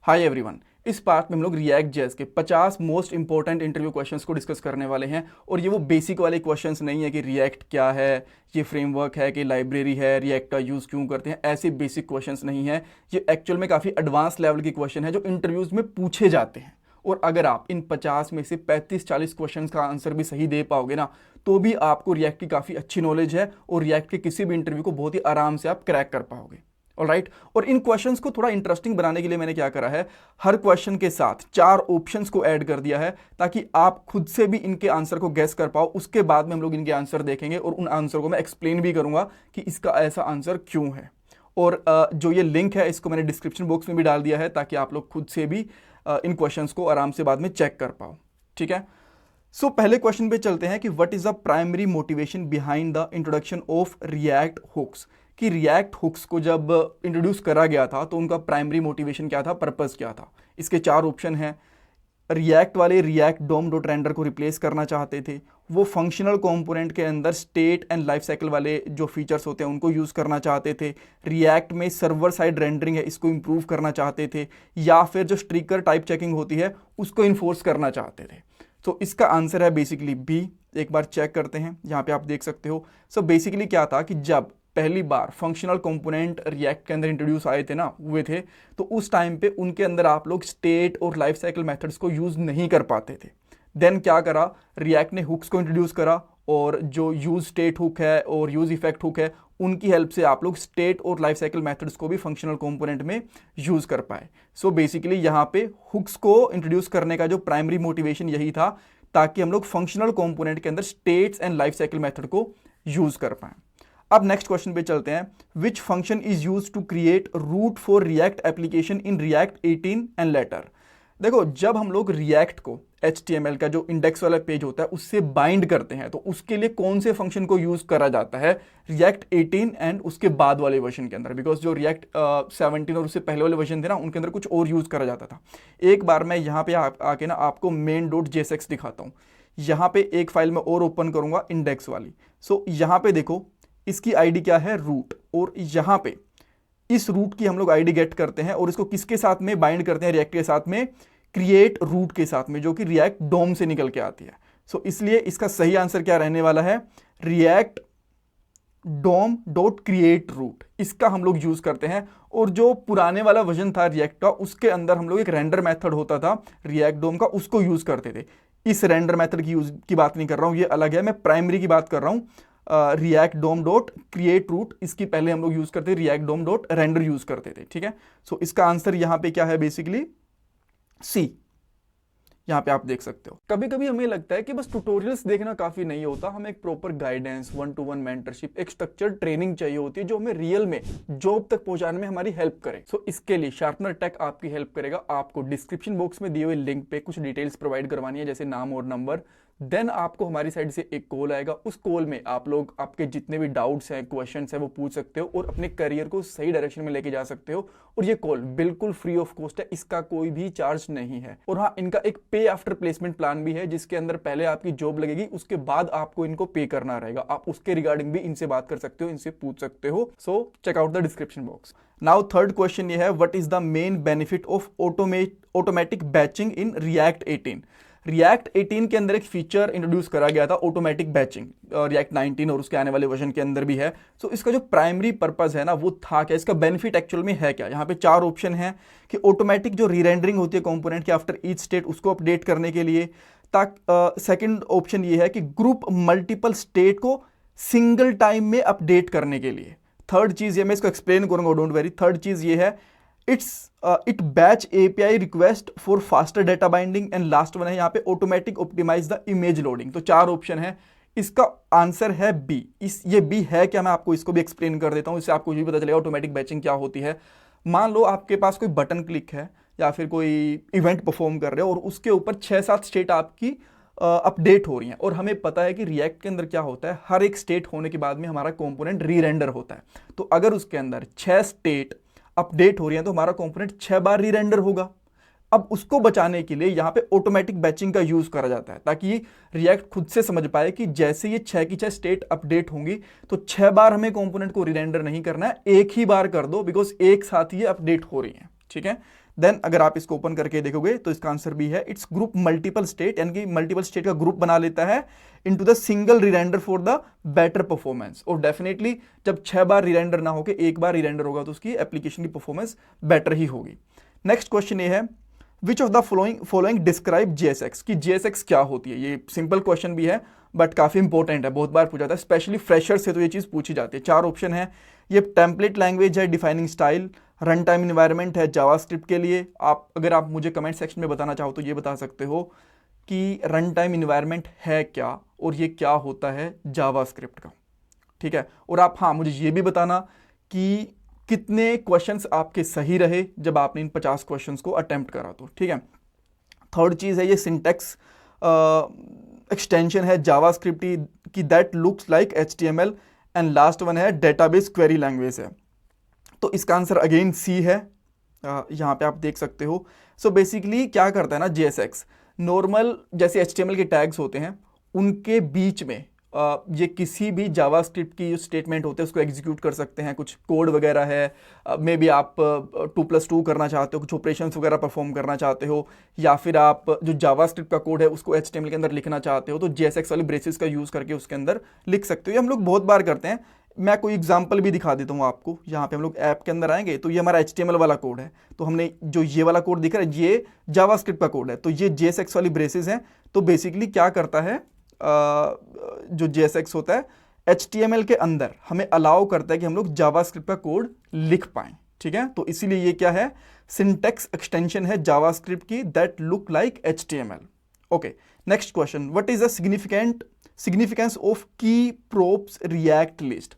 Hi everyone. इस part में हम लोग रिएक्ट जेएस के 50 मोस्ट इंपॉर्टेंट इंटरव्यू क्वेश्चंस को डिस्कस करने वाले हैं। और ये वो बेसिक वाले क्वेश्चंस नहीं है कि रिएक्ट क्या है, ये फ्रेमवर्क है कि लाइब्रेरी है, रिएक्ट का यूज़ क्यों करते हैं, ऐसे बेसिक क्वेश्चंस नहीं है। ये एक्चुअल में काफ़ी एडवांस लेवल के क्वेश्चन है जो इंटरव्यूज़ में पूछे जाते हैं। और अगर आप इन 50 में से 35-40 क्वेश्चंस का आंसर भी सही दे पाओगे ना, तो भी आपको रिएक्ट की काफ़ी अच्छी नॉलेज है और रिएक्ट के किसी भी इंटरव्यू को बहुत ही आराम से आप क्रैक कर पाओगे। ऑलराइट। और इन क्वेश्चंस को थोड़ा इंटरेस्टिंग बनाने के लिए मैंने क्या करा है, हर क्वेश्चन के साथ 4 ऑप्शंस को ऐड कर दिया है ताकि आप खुद से भी इनके आंसर को गेस कर पाओ। उसके बाद में हम लोग इनके आंसर देखेंगे और उन आंसर को मैं एक्सप्लेन भी करूंगा कि इसका ऐसा आंसर क्यों है। और जो ये लिंक है इसको मैंने डिस्क्रिप्शन बॉक्स में भी डाल दिया है ताकि आप लोग खुद से भी इन क्वेश्चंस को आराम से बाद में चेक कर पाओ। ठीक है। सो पहले क्वेश्चन पे चलते हैं कि what is the primary motivation behind the introduction of React hooks. कि रिएक्ट हुक्स को जब इंट्रोड्यूस करा गया था तो उनका प्राइमरी मोटिवेशन क्या था, पर्पस क्या था। इसके 4 ऑप्शन हैं। रिएक्ट वाले रिएक्ट डोम डॉट रेंडर को रिप्लेस करना चाहते थे, वो फंक्शनल कंपोनेंट के अंदर स्टेट एंड लाइफ साइकिल वाले जो फीचर्स होते हैं उनको यूज़ करना चाहते थे, रिएक्ट में सर्वर साइड रेंडरिंग है इसको इंप्रूव करना चाहते थे, या फिर जो स्ट्रिकर टाइप चेकिंग होती है उसको इन्फोर्स करना चाहते थे। तो इसका आंसर है बेसिकली बी। एक बार चेक करते हैं, यहाँ पे आप देख सकते हो। सो बेसिकली क्या था कि जब पहली बार फंक्शनल कंपोनेंट रिएक्ट के अंदर इंट्रोड्यूस आए थे ना, हुए थे, तो उस टाइम पे उनके अंदर आप लोग स्टेट और लाइफ साइकिल मेथड्स को यूज़ नहीं कर पाते थे। देन क्या करा, रिएक्ट ने हुक्स को इंट्रोड्यूस करा और जो यूज स्टेट हुक है और यूज इफेक्ट हुक है उनकी हेल्प से आप लोग स्टेट और लाइफ साइकिल मेथड्स को भी फंक्शनल कंपोनेंट में यूज कर पाए। सो बेसिकली यहाँ पे हुक्स को इंट्रोड्यूस करने का जो प्राइमरी मोटिवेशन यही था ताकि हम लोग फंक्शनल कंपोनेंट के अंदर states and life cycle method को यूज कर पाए। अब नेक्स्ट क्वेश्चन पे चलते हैं। Which function is use to create root for React application in React 18 and later. देखो, जब हम लोग रिएक्ट को HTML का जो इंडेक्स वाला पेज होता है उससे बाइंड करते हैं तो उसके लिए कौन से फंक्शन को यूज करा जाता है रिएक्ट 18 एंड उसके बाद वाले वर्जन के अंदर। बिकॉज जो रिएक्ट 17 और उससे पहले वाले वर्जन थे ना, उनके अंदर कुछ और यूज करा जाता था। एक बार मैं यहाँ पे आके ना आपको main.jsx दिखाता हूँ। यहाँ पे एक फाइल में और ओपन करूंगा इंडेक्स वाली। सो यहाँ पे देखो, इसकी आईडी क्या है, रूट। और यहाँ पे इस रूट की हम लोग आईडी गेट करते हैं और इसको किसके साथ में बाइंड करते हैं, रिएक्ट के साथ में, क्रिएट रूट के साथ में, जो कि रिएक्ट डोम से निकल के आती है। सो इसलिए इसका सही आंसर क्या रहने वाला है, react DOM dot create root. इसका हम लोग यूज करते हैं। और जो पुराने वाला वर्जन था रिएक्ट का, उसके अंदर हम लोग एक रेंडर मेथड होता था रिएक्ट डोम का, उसको यूज करते थे। इस रेंडर मेथड की बात नहीं कर रहा हूं, ये अलग है। मैं प्राइमरी की बात कर रहा हूं। React DOM dot create root, इसकी पहले हम लोग यूज करते थे react DOM dot render use करते थे। ठीक है। सो इसका आंसर यहां पे क्या है, बेसिकली सी। यहां पे आप देख सकते हो। कभी कभी हमें लगता है कि बस ट्यूटोरियल्स देखना काफी नहीं होता, हमें एक प्रॉपर गाइडेंस, 1-to-1 मेंटरशिप, एक स्ट्रक्चर्ड ट्रेनिंग चाहिए होती है जो हमें रियल में जॉब तक पहुंचाने में हमारी हेल्प करे। सो इसके लिए शार्पनर टेक आपकी हेल्प करेगा। आपको डिस्क्रिप्शन बॉक्स में दिए हुए लिंक पे कुछ डिटेल्स प्रोवाइड करवानी है, जैसे नाम और नंबर। देन आपको हमारी साइड से एक कॉल आएगा। उस कॉल में आप लोग आपके जितने भी डाउट्स हैं, क्वेश्चंस हैं, वो पूछ सकते हो और अपने करियर को सही डायरेक्शन में लेके जा सकते हो। और ये कॉल बिल्कुल फ्री ऑफ कॉस्ट है, इसका कोई भी चार्ज नहीं है। और हाँ, इनका एक पे आफ्टर प्लेसमेंट प्लान भी है जिसके अंदर पहले आपकी जॉब लगेगी, उसके बाद आपको इनको पे करना रहेगा। आप उसके रिगार्डिंग भी इनसे बात कर सकते हो, इनसे पूछ सकते हो। So check out the description box. Now third question ये है, what is the main benefit of automatic batching in React 18। React 18 के अंदर एक फीचर इंट्रोड्यूस करा गया था, ऑटोमेटिक बैचिंग। रिएक्ट 19 और उसके आने वाले वर्जन के अंदर भी है। सो इसका जो प्राइमरी पर्पस है ना, वो था क्या, इसका बेनिफिट एक्चुअल में है क्या। यहाँ पे 4 ऑप्शन है कि ऑटोमेटिक जो रीरेंडरिंग होती है कंपोनेंट की आफ्टर ईच स्टेट, उसको अपडेट करने के लिए। सेकंड ऑप्शन ये है कि ग्रुप मल्टीपल स्टेट को सिंगल टाइम में अपडेट करने के लिए। थर्ड चीज ये मैं इसको एक्सप्लेन करूंगा, डोंट वेरी। थर्ड चीज ये है, it batch API request for faster data binding. And last one है यहाँ पे automatic optimize the image loading. तो 4 ऑप्शन है, इसका आंसर है बी। ये बी है क्या, मैं आपको इसको भी एक्सप्लेन कर देता हूँ, इससे आपको ये पता चलेगा ऑटोमेटिक बैचिंग क्या होती है। मान लो आपके पास कोई बटन क्लिक है या फिर कोई इवेंट परफॉर्म कर रहे हो और उसके ऊपर 6-7 स्टेट आपकी अपडेट हो रही हैं। और हमें पता है कि रिएक्ट के अंदर क्या होता है, हर एक स्टेट होने के बाद में हमारा कंपोनेंट री रेंडर होता है। तो अगर उसके अंदर 6 स्टेट अपडेट हो रही है तो हमारा कंपोनेंट 6 बार री रेंडर होगा। अब उसको बचाने के लिए यहाँ पे ऑटोमेटिक बैचिंग का यूज करा जाता है ताकि रिएक्ट खुद से समझ पाए कि जैसे ये 6 की 6 स्टेट अपडेट होंगी तो 6 बार हमें कंपोनेंट को री रेंडर नहीं करना है, एक ही बार कर दो, बिकॉज एक साथ ये अपडेट हो रही है। ठीक है। देन अगर आप इसको ओपन करके देखोगे तो इसका आंसर भी है इट्स ग्रुप मल्टीपल स्टेट, यानी कि मल्टीपल स्टेट का ग्रुप बना लेता है into the single re-render for the better performance. और डेफिनेटली जब 6 बार रीरेंडर ना होकर 1 बार रीरेंडर होगा तो उसकी एप्लीकेशन की परफॉर्मेंस बेटर ही होगी। नेक्स्ट क्वेश्चन ये है विच of the following describe JSX, कि JSX क्या होती है। ये सिंपल क्वेश्चन भी है बट काफी इंपॉर्टेंट है, बहुत बार पूछा जाता है, स्पेशली फ्रेशर से तो ये चीज पूछी जाती है। 4 ऑप्शन है, ये टेम्पलेट लैंग्वेज है, defining style, run time environment है जावास्क्रिप्ट के लिए। अगर आप मुझे कमेंट सेक्शन में बताना चाहो तो ये बता सकते हो कि रन टाइम इन्वायरमेंट है क्या और ये क्या होता है जावास्क्रिप्ट का, ठीक है। और आप हाँ मुझे ये भी बताना कि कितने क्वेश्चंस आपके सही रहे जब आपने इन 50 क्वेश्चंस को अटेम्प्ट करा तो, ठीक है। थर्ड चीज़ है ये सिंटेक्स एक्सटेंशन है जावास्क्रिप्ट की that looks like HTML, and last one है डेटाबेस क्वेरी लैंग्वेज है। तो इसका आंसर अगेन सी है, यहाँ पे आप देख सकते हो। सो बेसिकली क्या करता है ना JSX, नॉर्मल जैसे HTML के टैग्स होते हैं उनके बीच में ये किसी भी जावास्क्रिप्ट की जो स्टेटमेंट होते हैं उसको एग्जीक्यूट कर सकते हैं। कुछ कोड वगैरह है, मे बी आप 2+2 करना चाहते हो, कुछ ऑपरेशंस वगैरह परफॉर्म करना चाहते हो, या फिर आप जो जावास्क्रिप्ट का कोड है उसको HTML के अंदर लिखना चाहते हो तो JSX वाली ब्रेसेस का यूज़ करके उसके अंदर लिख सकते हो। ये हम लोग बहुत बार करते हैं। मैं कोई एग्जांपल भी दिखा देता हूँ आपको। यहाँ पे हम लोग ऐप के अंदर आएंगे तो ये हमारा HTML वाला कोड है, तो हमने जो ये वाला कोड दिख रहा है ये जावास्क्रिप्ट का कोड है, तो ये JSX वाली ब्रेसेस हैं। तो बेसिकली क्या करता है जो JSX होता है HTML के अंदर हमें अलाउ करता है कि हम लोग जावास्क्रिप्ट का कोड लिख पाएं, ठीक है। तो इसीलिए ये क्या है, सिंटेक्स एक्सटेंशन है जावास्क्रिप्ट की that look like HTML। Okay, next question, what is the significance of की props react list.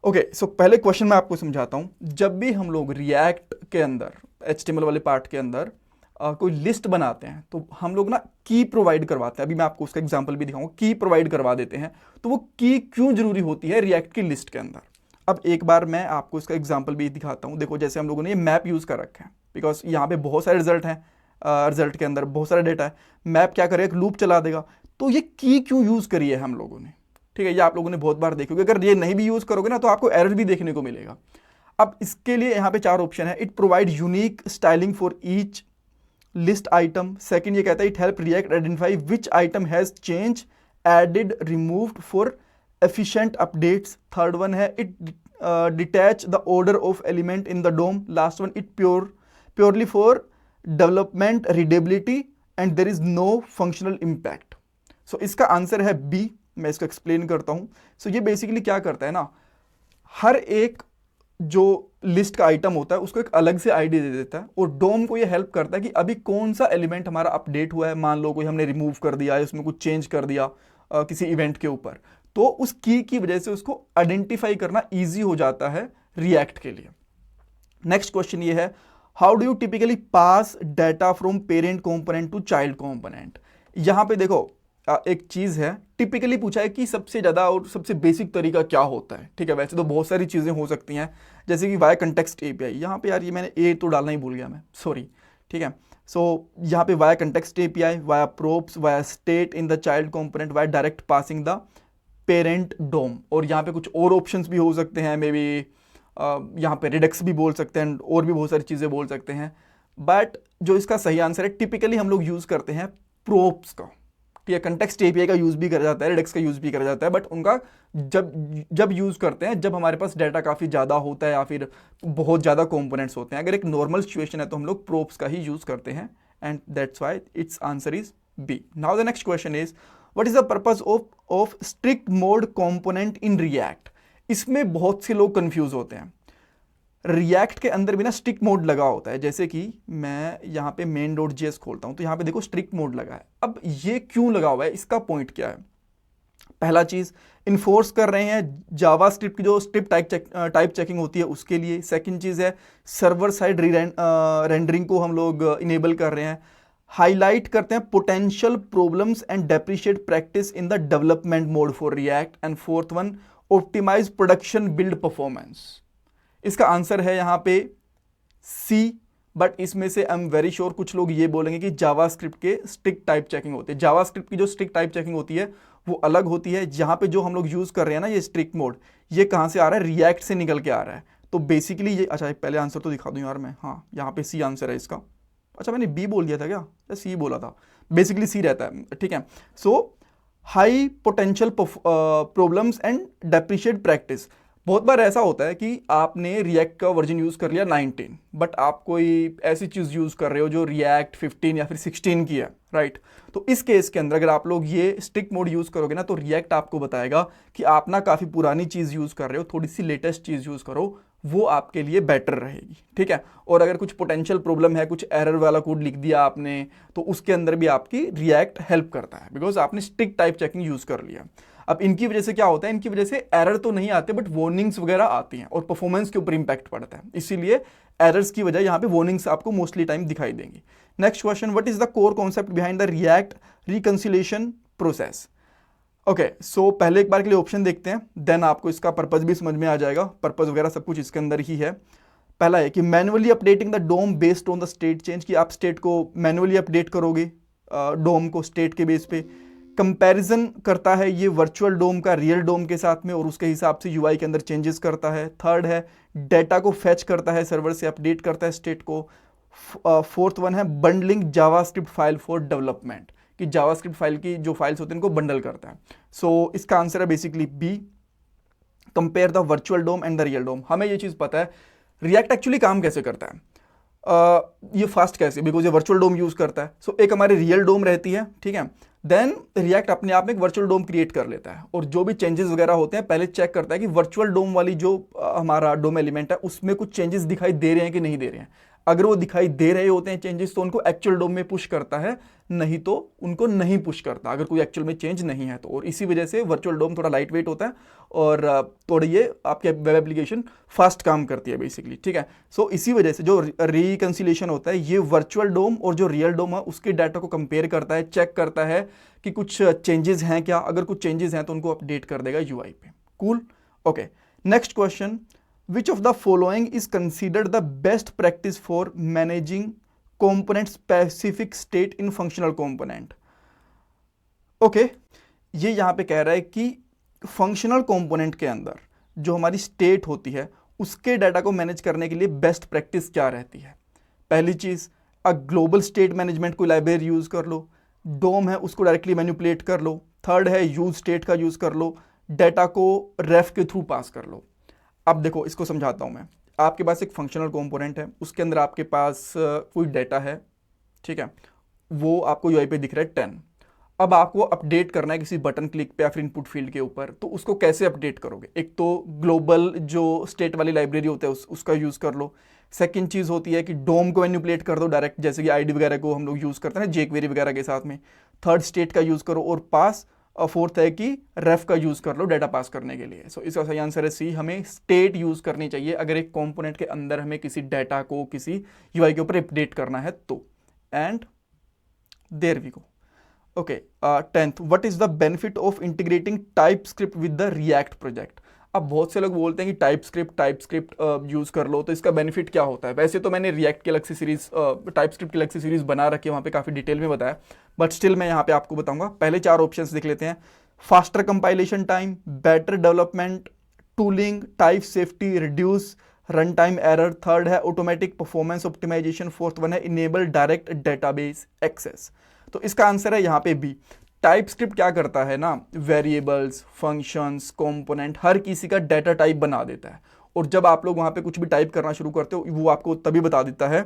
Okay, so पहले क्वेश्चन मैं आपको समझाता हूं। जब भी हम लोग रिएक्ट के अंदर HTML वाले पार्ट के अंदर कोई लिस्ट बनाते हैं तो हम लोग ना की प्रोवाइड करवाते हैं। अभी मैं आपको उसका एग्जांपल भी दिखाऊंगा, की प्रोवाइड करवा देते हैं। तो वो की क्यों जरूरी होती है रिएक्ट की लिस्ट के अंदर, अब एक बार मैं आपको इसका एग्जांपल भी दिखाता हूं। देखो जैसे हम लोगों ने ये मैप यूज कर रखा है, बिकॉज यहाँ पे बहुत सारे रिजल्ट हैं, रिजल्ट के अंदर बहुत सारा डेटा है। मैप क्या करेगा, एक लूप चला देगा। तो ये की क्यों यूज करी है हम लोगों ने, ठीक है, ये आप लोगों ने बहुत बार देखोगे। अगर ये नहीं भी यूज करोगे ना तो आपको एरर भी देखने को मिलेगा। अब इसके लिए यहाँ पे 4 ऑप्शन है। It provide unique styling for each list item. Second ये कहता है it help React identify which item has change added removed for efficient updates. Third one है it detach the order of element in the DOM. Last one it purely for development readability and there is no functional impact. So इसका answer है B. मैं इसको explain करता हूं। सो ये basically क्या करता है ना, हर एक जो लिस्ट का आइटम होता है उसको एक अलग से आईडी दे देता है, और डोम को ये हेल्प करता है कि अभी कौन सा एलिमेंट हमारा अपडेट हुआ है। मान लो कोई हमने रिमूव कर दिया है, उसमें कुछ चेंज कर दिया किसी इवेंट के ऊपर, तो उस की वजह से उसको आइडेंटिफाई करना ईजी हो जाता है रिएक्ट के लिए। नेक्स्ट क्वेश्चन ये है, how do you typically pass data from parent component to child component. यहां पे देखो एक चीज है, टिपिकली पूछा है कि सबसे ज्यादा और सबसे बेसिक तरीका क्या होता है, ठीक है। वैसे तो बहुत सारी चीजें हो सकती हैं, जैसे कि वाया कंटेक्स्ट API। यहाँ पे यार ये मैंने ए तो डालना ही भूल गया मैं, सॉरी, ठीक है। सो यहाँ पे via context API, via props, via state in the child component, via direct passing the parent DOM. और यहाँ पे कुछ और ऑप्शंस भी हो सकते हैं, मे बी यहाँ पे रिडक्स भी बोल सकते हैं और भी बहुत सारी चीजें बोल सकते हैं। बट जो इसका सही आंसर है, टिपिकली हम लोग यूज करते हैं प्रोप्स का, ठीक है। कंटेक्स्ट API का यूज भी करा जाता है, रिडक्स का यूज भी करा जाता है, बट उनका जब यूज करते हैं जब हमारे पास डाटा काफी ज्यादा होता है या फिर बहुत ज्यादा कंपोनेंट्स होते हैं। अगर एक नॉर्मल सिचुएशन है तो हम लोग प्रोप्स का ही यूज करते हैं, and that's why it's answer is B. Now the next question is, what is the purpose of strict mode component in React. इसमें बहुत से लोग कंफ्यूज होते हैं। रिएक्ट के अंदर भी ना स्ट्रिक्ट मोड लगा होता है, जैसे कि मैं यहाँ पे main.js खोलता हूँ तो यहाँ पे देखो स्ट्रिक्ट मोड लगा है। अब ये क्यों लगा हुआ है, इसका पॉइंट क्या है। पहला चीज, इन्फोर्स कर रहे हैं जावास्क्रिप्ट की जो स्ट्रिप टाइप चेकिंग होती है उसके लिए। सेकंड चीज है सर्वर साइड रेंडरिंग को हम लोग इनेबल कर रहे हैं। हाईलाइट करते हैं potential problems and depreciate practice in the development mode for React. And fourth one, optimize production build performance. इसका आंसर है यहाँ पे सी, बट इसमें से आई एम वेरी श्योर कुछ लोग ये बोलेंगे कि जावास्क्रिप्ट के स्ट्रिक्ट टाइप चेकिंग होती है। जावास्क्रिप्ट की जो स्ट्रिक्ट टाइप चेकिंग होती है वो अलग होती है। यहाँ पे जो हम लोग यूज कर रहे हैं ना ये स्ट्रिक्ट मोड, ये कहाँ से आ रहा है, रिएक्ट से निकल के आ रहा है। तो बेसिकली ये, अच्छा पहले आंसर तो दिखा दूं यार मैं, हाँ यहाँ पे सी आंसर है इसका। अच्छा मैंने बी बोल दिया था क्या, सी बोला था, बेसिकली सी रहता है, ठीक है। So high potential problems and depreciate practice. बहुत बार ऐसा होता है कि आपने रिएक्ट का वर्जन यूज़ कर लिया 19, बट आप कोई ऐसी चीज़ यूज़ कर रहे हो जो रिएक्ट 15 या फिर 16 की है, राइट। तो इस केस के अंदर अगर आप लोग ये स्टिक मोड यूज़ करोगे ना, तो रिएक्ट आपको बताएगा कि आप ना काफ़ी पुरानी चीज़ यूज़ कर रहे हो, थोड़ी सी लेटेस्ट चीज़ यूज़ करो, वो आपके लिए बेटर रहेगी, ठीक है। और अगर कुछ पोटेंशियल प्रॉब्लम है, कुछ एरर वाला कोड लिख दिया आपने, तो उसके अंदर भी आपकी रिएक्ट हेल्प करता है, बिकॉज आपने स्टिक टाइप चेकिंग यूज़ कर लिया। अब इनकी वजह से क्या होता है, इनकी वजह से एरर तो नहीं आते, बट वार्निंग्स वगैरह आती हैं और परफॉर्मेंस के ऊपर इंपैक्ट पड़ता है, इसीलिए एरर्स की वजह यहाँ पे वार्निंग्स आपको मोस्टली टाइम दिखाई देंगी। Next question, what is the core concept behind the React reconciliation process. Okay, so पहले एक बार के लिए ऑप्शन देखते हैं, देन आपको इसका पर्पज भी समझ में आ जाएगा, पर्पज वगैरह सब कुछ इसके अंदर ही है। पहला है कि manually updating the DOM based on the state change, कि आप स्टेट को मैनुअली अपडेट करोगे डोम को स्टेट के बेस पे। कंपैरिजन करता है ये वर्चुअल डोम का रियल डोम के साथ में और उसके हिसाब से यूआई के अंदर चेंजेस करता है। थर्ड है डेटा को फेच करता है सर्वर से, अपडेट करता है स्टेट को। फोर्थ वन है bundling JavaScript file for development, कि जावास्क्रिप्ट फाइल की जो फाइल्स होती हैं उनको बंडल करता है। सो इसका आंसर है basically B, compare the virtual DOM and the real DOM. हमें ये चीज़ पता है रिएक्ट एक्चुअली काम कैसे करता है, ये फास्ट कैसे, बिकॉज ये वर्चुअल डोम यूज करता है। सो एक हमारी रियल डोम रहती है, ठीक है, देन रिएक्ट अपने आप में एक वर्चुअल डोम क्रिएट कर लेता है और जो भी चेंजेस वगैरह होते हैं पहले चेक करता है कि वर्चुअल डोम वाली जो हमारा डोम एलिमेंट है उसमें कुछ चेंजेस दिखाई दे रहे हैं कि नहीं दे रहे हैं। अगर वो दिखाई दे रहे होते हैं चेंजेस तो उनको एक्चुअल डोम में पुश करता है, नहीं तो उनको नहीं पुश करता अगर कोई एक्चुअल में चेंज नहीं है तो। और इसी वजह से वर्चुअल डोम थोड़ा लाइट वेट होता है और थोड़ी ये आपके वेब एप्लीकेशन फास्ट काम करती है बेसिकली, ठीक है। सो इसी वजह से जो रिकंसिलिएशन होता है ये वर्चुअल डोम और जो रियल डोम है उसके डाटा को कंपेयर करता है, चेक करता है कि कुछ चेंजेस हैं क्या, अगर कुछ चेंजेस हैं तो उनको अपडेट कर देगा यूआई पे। Cool, okay. Next question, which of the following is considered the best practice for managing component specific state in functional component। Okay, ये यहां पे कह रहा है कि फंक्शनल कंपोनेंट के अंदर जो हमारी स्टेट होती है उसके डाटा को मैनेज करने के लिए बेस्ट प्रैक्टिस क्या रहती है। पहली चीज, ग्लोबल स्टेट मैनेजमेंट कोई लाइब्रेरी यूज कर लो, डोम है उसको डायरेक्टली मैनिपुलेट कर लो, थर्ड है यूज स्टेट का यूज कर लो, डाटा को रेफ के थ्रू पास कर लो। अब देखो इसको समझाता हूं मैं, आपके पास एक फंक्शनल कंपोनेंट है, उसके अंदर आपके पास कोई डाटा है, ठीक है, वो आपको यूआई पे दिख रहा है 10। अब आपको अपडेट करना है किसी बटन क्लिक पे या फिर इनपुट फील्ड के ऊपर, तो उसको कैसे अपडेट करोगे। एक तो ग्लोबल जो स्टेट वाली लाइब्रेरी होता है उसका यूज़ कर लो। सेकंड चीज़ होती है कि डोम को मैनिपुलेट कर दो डायरेक्ट, जैसे कि आईडी वगैरह को हम लोग यूज़ करते हैं ना जेक्वेरी वगैरह के साथ में। थर्ड स्टेट का यूज़ करो और पास। और फोर्थ है कि रेफ का यूज़ कर लो डाटा पास करने के लिए। सो इसका सही आंसर है सी, हमें स्टेट यूज़ करनी चाहिए अगर एक कंपोनेंट के अंदर हमें किसी डाटा को किसी यूआई के ऊपर अपडेट करना है तो। And there we go. Okay, 10th, what is the benefit of integrating TypeScript with the React project. अब बहुत से लोग बोलते हैं कि टाइपस्क्रिप्ट यूज़ कर लो, तो इसका बेनिफिट क्या होता है। वैसे तो मैंने रिएक्ट की अलग से सीरीज, टाइपस्क्रिप्ट की अलग से सीरीज बना रखी है, वहाँ पे काफ़ी डिटेल में बताया, बट स्टिल मैं यहाँ पे आपको बताऊंगा। पहले 4 ऑप्शंस देख लेते हैं। Faster compilation time, better development, tooling, type safety, reduce run time error, third है automatic performance optimization, fourth one है इनेबल डायरेक्ट डेटाबेस एक्सेस। तो इसका आंसर है यहाँ पे बी। टाइप स्क्रिप्ट क्या करता है ना, वेरिएबल्स, फंक्शंस, कंपोनेंट, हर किसी का डाटा टाइप बना देता है, और जब आप लोग वहाँ पे कुछ भी टाइप करना शुरू करते हो वो आपको तभी बता देता है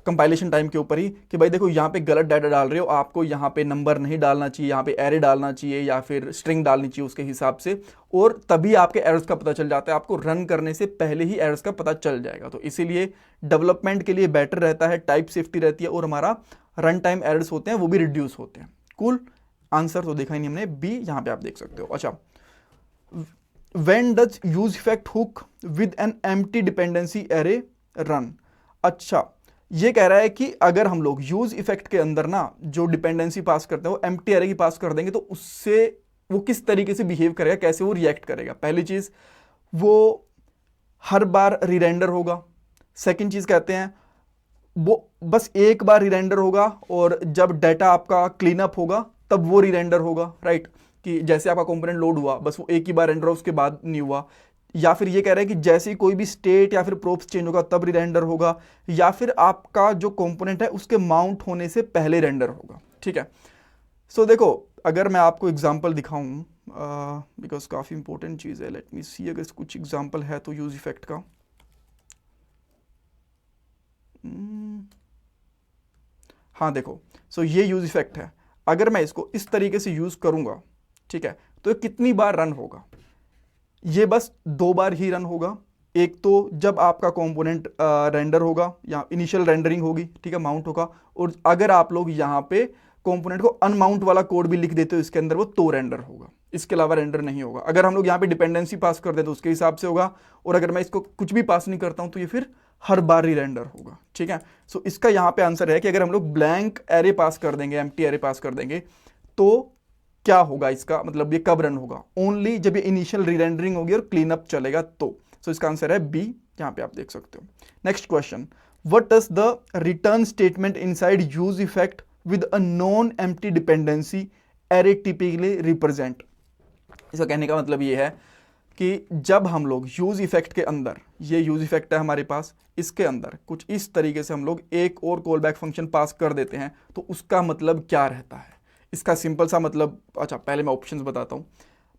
कंपाइलेशन टाइम के ऊपर ही कि भाई देखो यहाँ पे गलत डाटा डाल रहे हो, आपको यहाँ पे नंबर नहीं डालना चाहिए, यहाँ पे एरे डालना चाहिए या फिर स्ट्रिंग डालनी चाहिए उसके हिसाब से, और तभी आपके एरर्स का पता चल जाता है। आपको रन करने से पहले ही एरर्स का पता चल जाएगा। तो इसीलिए डेवलपमेंट के लिए बेटर रहता है, टाइप सेफ्टी रहती है, और हमारा रन टाइम एरर्स होते हैं वो भी रिड्यूस होते हैं। कूल, आंसर तो देखा ही नहीं हमने, बी यहाँ पे आप देख सकते हो। अच्छा, when does use effect hook with an empty dependency array run. अच्छा, ये कह रहा है कि अगर हम लोग यूज इफेक्ट के अंदर ना जो डिपेंडेंसी पास करते हैं वो एम्प्टी एरे की पास कर देंगे तो उससे वो किस तरीके से बिहेव करेगा, कैसे वो रिएक्ट करेगा। पहली चीज, वो हर बार रीरेंडर होगा। सेकंड चीज कहते हैं वो बस एक बार रीरेंडर होगा और जब डाटा आपका क्लीन अप होगा तब वो रीरेंडर होगा, राइट, कि जैसे आपका कंपोनेंट लोड हुआ बस वो एक ही बार रेंडर हुआ उसके बाद नहीं हुआ। या फिर ये कह रहा है कि जैसे ही कोई भी स्टेट या फिर प्रोप्स चेंज होगा तब रेंडर होगा, या फिर आपका जो कंपोनेंट है उसके माउंट होने से पहले रेंडर होगा। ठीक है, सो देखो अगर मैं आपको एग्जांपल दिखाऊं, बिकॉज काफ़ी इंपॉर्टेंट चीज़ है, लेट मी सी अगर कुछ एग्जांपल है तो यूज इफेक्ट का। हाँ देखो, सो ये यूज इफेक्ट है, अगर मैं इसको इस तरीके से यूज करूंगा, ठीक है, तो ये कितनी बार रन होगा? ये बस 2 बार ही रन होगा। एक तो जब आपका कंपोनेंट रेंडर होगा या इनिशियल रेंडरिंग होगी, ठीक है, माउंट होगा, और अगर आप लोग यहाँ पे कंपोनेंट को अनमाउंट वाला कोड भी लिख देते हो इसके अंदर, वो तो रेंडर होगा, इसके अलावा रेंडर नहीं होगा। अगर हम लोग यहाँ पे डिपेंडेंसी पास कर दें तो उसके हिसाब से होगा, और अगर मैं इसको कुछ भी पास नहीं करता हूँ तो ये फिर हर बार ही रेंडर होगा। ठीक है, सो इसका यहाँ पे आंसर है कि अगर हम लोग ब्लैंक एरे पास कर देंगे, एम्प्टी एरे पास कर देंगे, तो क्या होगा, इसका मतलब ये कब रन होगा? ओनली जब ये इनिशियल रीरेंडरिंग होगी और क्लीन अप चलेगा तो। सो इसका आंसर है बी, यहां पे आप देख सकते हो। Next question, what does the return statement inside use effect with a non empty dependency array typically represent? इसका कहने का मतलब ये है कि जब हम लोग यूज इफेक्ट के अंदर, ये यूज इफेक्ट है हमारे पास, इसके अंदर कुछ इस तरीके से हम लोग एक और कॉल बैक फंक्शन पास कर देते हैं तो उसका मतलब क्या रहता है? इसका सिंपल सा मतलब, अच्छा पहले मैं ऑप्शंस बताता हूं।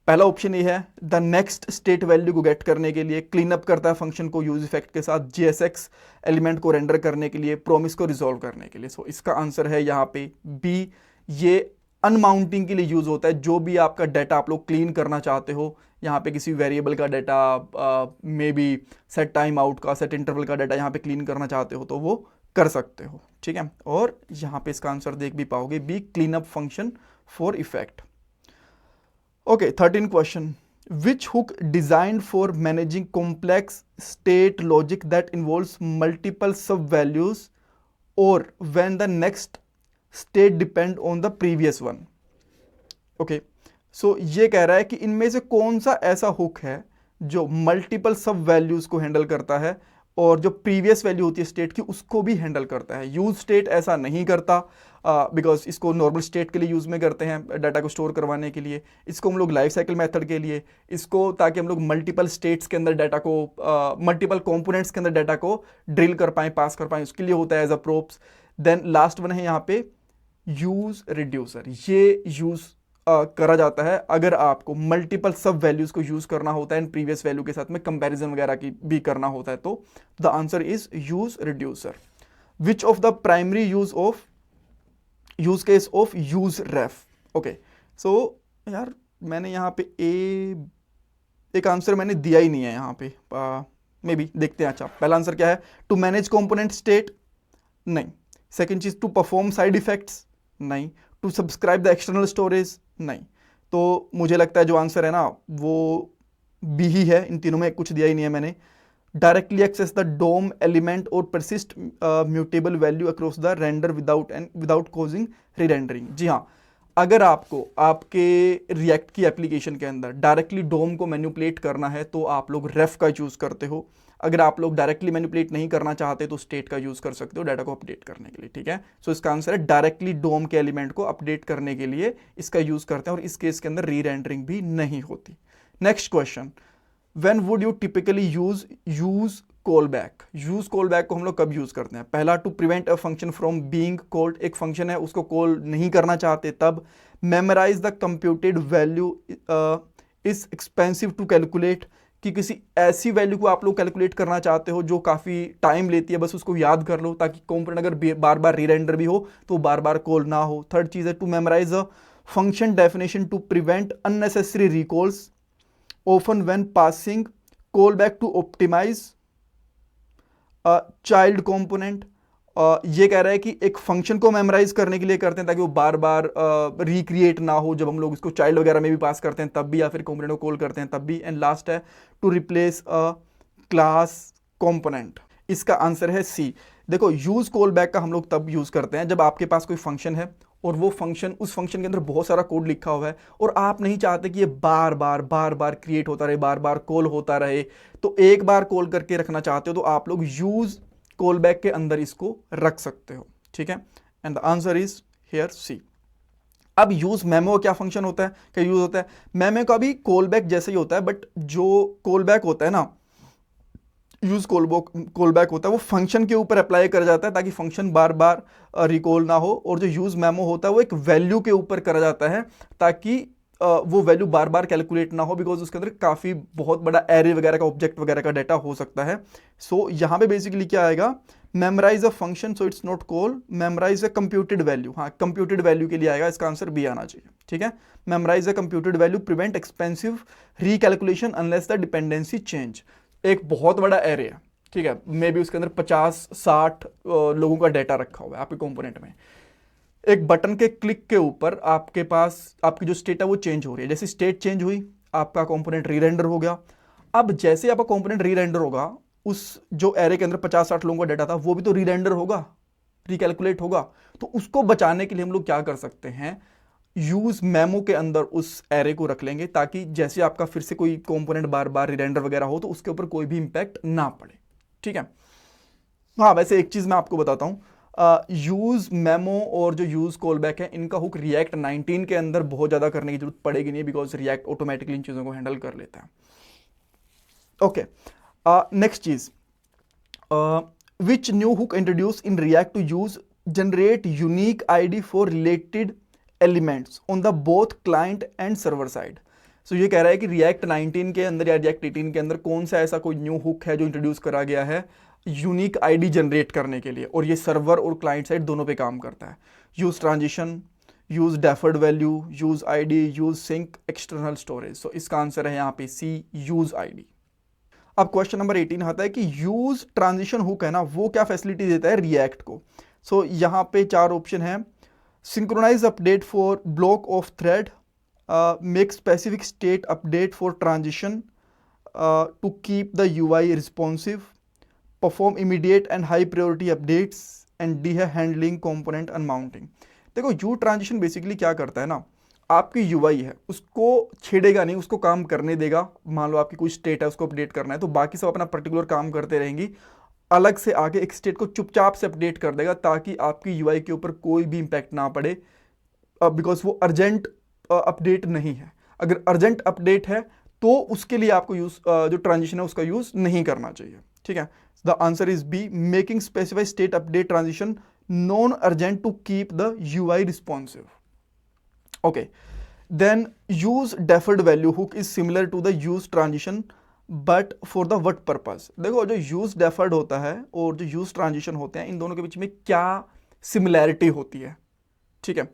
पहला ऑप्शन ये है, द नेक्स्ट स्टेट वैल्यू को गेट करने के लिए क्लीन अप करता है फंक्शन को यूज इफेक्ट के साथ, JSX एलिमेंट को रेंडर करने के लिए, प्रोमिस को रिजॉल्व करने के लिए। सो इसका आंसर है यहाँ पे बी, ये अनमाउंटिंग के लिए यूज होता है। जो भी आपका डाटा आप लोग क्लीन करना चाहते हो, यहाँ पे किसी वेरिएबल का data, may be set time out का, सेट इंटरवल का डाटा यहाँ पे क्लीन करना चाहते हो तो वो कर सकते हो। ठीक है, और यहाँ पे इसका आंसर देख भी पाओगे, B, clean up function for effect. Okay, 13 question, which hook designed for managing complex state logic that involves multiple sub values और when the next state depend on the previous one? Okay, so ये कह रहा है कि इनमें से कौन सा ऐसा हुक है जो मल्टीपल सब वैल्यूज को हैंडल करता है और जो प्रीवियस वैल्यू होती है स्टेट की उसको भी हैंडल करता है। यूज स्टेट ऐसा नहीं करता, बिकॉज इसको नॉर्मल स्टेट के लिए यूज में करते हैं, डाटा को स्टोर करवाने के लिए। इसको हम लोग लाइफ साइकिल मेथड के लिए, इसको ताकि हम लोग मल्टीपल स्टेट्स के अंदर डाटा को, मल्टीपल कंपोनेंट्स के अंदर डाटा को ड्रिल कर पाएँ, पास कर पाएँ, उसके लिए होता है as a props. Then last one है यहाँ पे यूज रिड्यूसर, ये यूज करा जाता है अगर आपको मल्टीपल सब वैल्यूज को यूज करना होता है, प्रीवियस वैल्यू के साथ में कंपैरिजन वगैरह की भी करना होता है, तो the answer is use reducer. Which of the primary use case of use ref? Okay, so यार मैंने यहाँ पे एक आंसर मैंने दिया ही नहीं है यहाँ पे, मे बी देखते हैं। अच्छा, पहला आंसर क्या है? टू मैनेज कंपोनेंट स्टेट, नहीं। सेकेंड चीज, टू परफॉर्म साइड इफेक्ट्स, नहीं। To subscribe the external storage, नहीं। तो मुझे लगता है जो आंसर है ना वो बी ही है, इन तीनों में कुछ दिया ही नहीं है मैंने। Directly access the DOM element और persist mutable value across the render without causing rerendering. जी हाँ, अगर आपको आपके रिएक्ट की एप्लीकेशन के अंदर डायरेक्टली डोम को मैनिपुलेट करना है तो आप लोग रेफ का यूज करते हो। अगर आप लोग डायरेक्टली मैनिपुलेट नहीं करना चाहते तो स्टेट का यूज कर सकते हो डाटा को अपडेट करने के लिए। ठीक है, सो इसका आंसर है डायरेक्टली डोम के एलिमेंट को अपडेट करने के लिए इसका यूज करते हैं, और इस केस के अंदर री-रेंडरिंग भी नहीं होती। Next question, when would you typically use callback? Use callback को हम लोग कब यूज करते हैं? पहला, to prevent a function from being called, एक फंक्शन है उसको कॉल नहीं करना चाहते तब। Memorize the computed value is expensive to calculate, कि किसी ऐसी वैल्यू को आप लोग कैलकुलेट करना चाहते हो जो काफ़ी टाइम लेती है, बस उसको याद कर लो ताकि कंपोनेंट अगर बार बार रीरेंडर भी हो तो बार बार कॉल ना हो। थर्ड चीज़ है to memorize a function definition to prevent unnecessary recalls often when passing callback to optimize child component. ये कह रहा है कि एक फंक्शन को मेमोराइज करने के लिए करते हैं ताकि वो बार बार रिक्रिएट ना हो जब हम लोग इसको चाइल्ड वगैरह में भी पास करते हैं तब भी, या फिर कंपोनेंट को कॉल करते हैं तब भी। एंड लास्ट है to replace a class component. इसका आंसर है सी। देखो, यूज कॉल बैक का हम लोग तब यूज करते हैं जब आपके पास कोई फंक्शन है और वो फंक्शन, उस फंक्शन के अंदर बहुत सारा कोड लिखा हुआ है और आप नहीं चाहते कि ये बार बार क्रिएट होता रहे, बार बार कॉल होता रहे, तो एक बार कॉल करके रखना चाहते हो तो आप लोग यूज कॉल बैक के अंदर इसको रख सकते हो। ठीक है, and the answer is here C. अब यूज मेमो का क्या फंक्शन होता है, क्या यूज होता है? मेमो का भी कॉल बैक जैसे ही होता है, बट जो कॉल बैक होता है ना, यूज कॉल बैक होता है वो फंक्शन के ऊपर अप्लाई कर जाता है ताकि फंक्शन बार बार रिकॉल ना हो। और जो यूज मेमो होता है वो एक वैल्यू के ऊपर करा जाता है ताकि वो वैल्यू बार बार कैलकुलेट ना हो, बिकॉज उसके अंदर काफ़ी बहुत बड़ा एरे वगैरह का, ऑब्जेक्ट वगैरह का डाटा हो सकता है। सो यहाँ पे बेसिकली क्या आएगा, memorize a function, so it's not call, memorize a computed value. हाँ, कंप्यूटेड वैल्यू के लिए आएगा, इसका आंसर बी आना चाहिए। ठीक है, memorize a computed value, prevent expensive recalculation unless the dependency change. एक बहुत बड़ा एरे है, ठीक है, मे बी उसके अंदर 50-60 लोगों का डाटा रखा हुआ है आपके कंपोनेंट में। एक बटन के क्लिक के ऊपर आपके पास आपकी जो स्टेट है वो चेंज हो रही है। जैसे स्टेट चेंज हुई, आपका कंपोनेंट री रेंडर हो गया। अब जैसे आपका कंपोनेंट री रेंडर होगा, उस जो एरे के अंदर 50-60 लोगों का डाटा था वो भी तो री रेंडर होगा, रिकैलकुलेट होगा। तो उसको बचाने के लिए हम लोग क्या कर सकते हैं, यूज मेमो के अंदर उस एरे को रख लेंगे ताकि जैसे आपका फिर से कोई कंपोनेंट बार बार री रेंडर वगैरह हो तो उसके ऊपर कोई भी इंपैक्ट ना पड़े। ठीक है। हाँ, वैसे एक चीज़ मैं आपको बताता हूँ, यूज़ मेमो और जो यूज़ कॉल बैक है, इनका हुक रिएक्ट 19 के अंदर बहुत ज़्यादा करने की जरूरत पड़ेगी नहीं, बिकॉज रिएक्ट ऑटोमेटिकली इन चीज़ों को हैंडल कर लेता है। ओके, नेक्स्ट चीज़, which new hook introduce in React to use generate unique ID for related elements on the both client and server side. So ये कह रहा है कि रिएक्ट 19 के अंदर या रिएक्ट 18 के अंदर कौन सा ऐसा कोई न्यू हुक है जो इंट्रोड्यूस करा गया है यूनिक आईडी जनरेट करने के लिए, और ये सर्वर और क्लाइंट साइड दोनों पे काम करता है। Use transition, use deferred value, use ID, use sync, external storage. So इसका आंसर है यहाँ पे सी, यूज आईडी। अब क्वेश्चन नंबर 18 आता है कि यूज ट्रांजिशन हुक है ना, वो क्या फैसिलिटी देता है रिएक्ट को। सो यहाँ पे 4 ऑप्शन है, synchronize update for block of thread, make specific state update for transition to keep the UI responsive, perform immediate and high priority updates, and D है हैंडलिंग कंपोनेंट अनमाउंटिंग। देखो, use transition basically क्या करता है ना, आपकी UI है उसको छेड़ेगा नहीं, उसको काम करने देगा। मान लो आपकी कोई स्टेट है, उसको अपडेट करना है, तो बाकी सब अपना पर्टिकुलर काम करते रहेंगी, अलग से आके एक स्टेट को चुपचाप से अपडेट कर देगा ताकि आपकी यूआई के ऊपर कोई भी इंपैक्ट ना पड़े, बिकॉज वो अर्जेंट अपडेट नहीं है। अगर अर्जेंट अपडेट है तो उसके लिए आपको यूज जो ट्रांजिशन है उसका यूज नहीं करना चाहिए। ठीक है, the answer is B, making specified state update transition non urgent to keep the UI responsive. Okay, then use deferred value hook is similar to the use transition but for the what purpose. देखो, जो use deferred होता है और जो use transition होते हैं, इन दोनों के बीच में क्या सिमिलैरिटी होती है। ठीक है,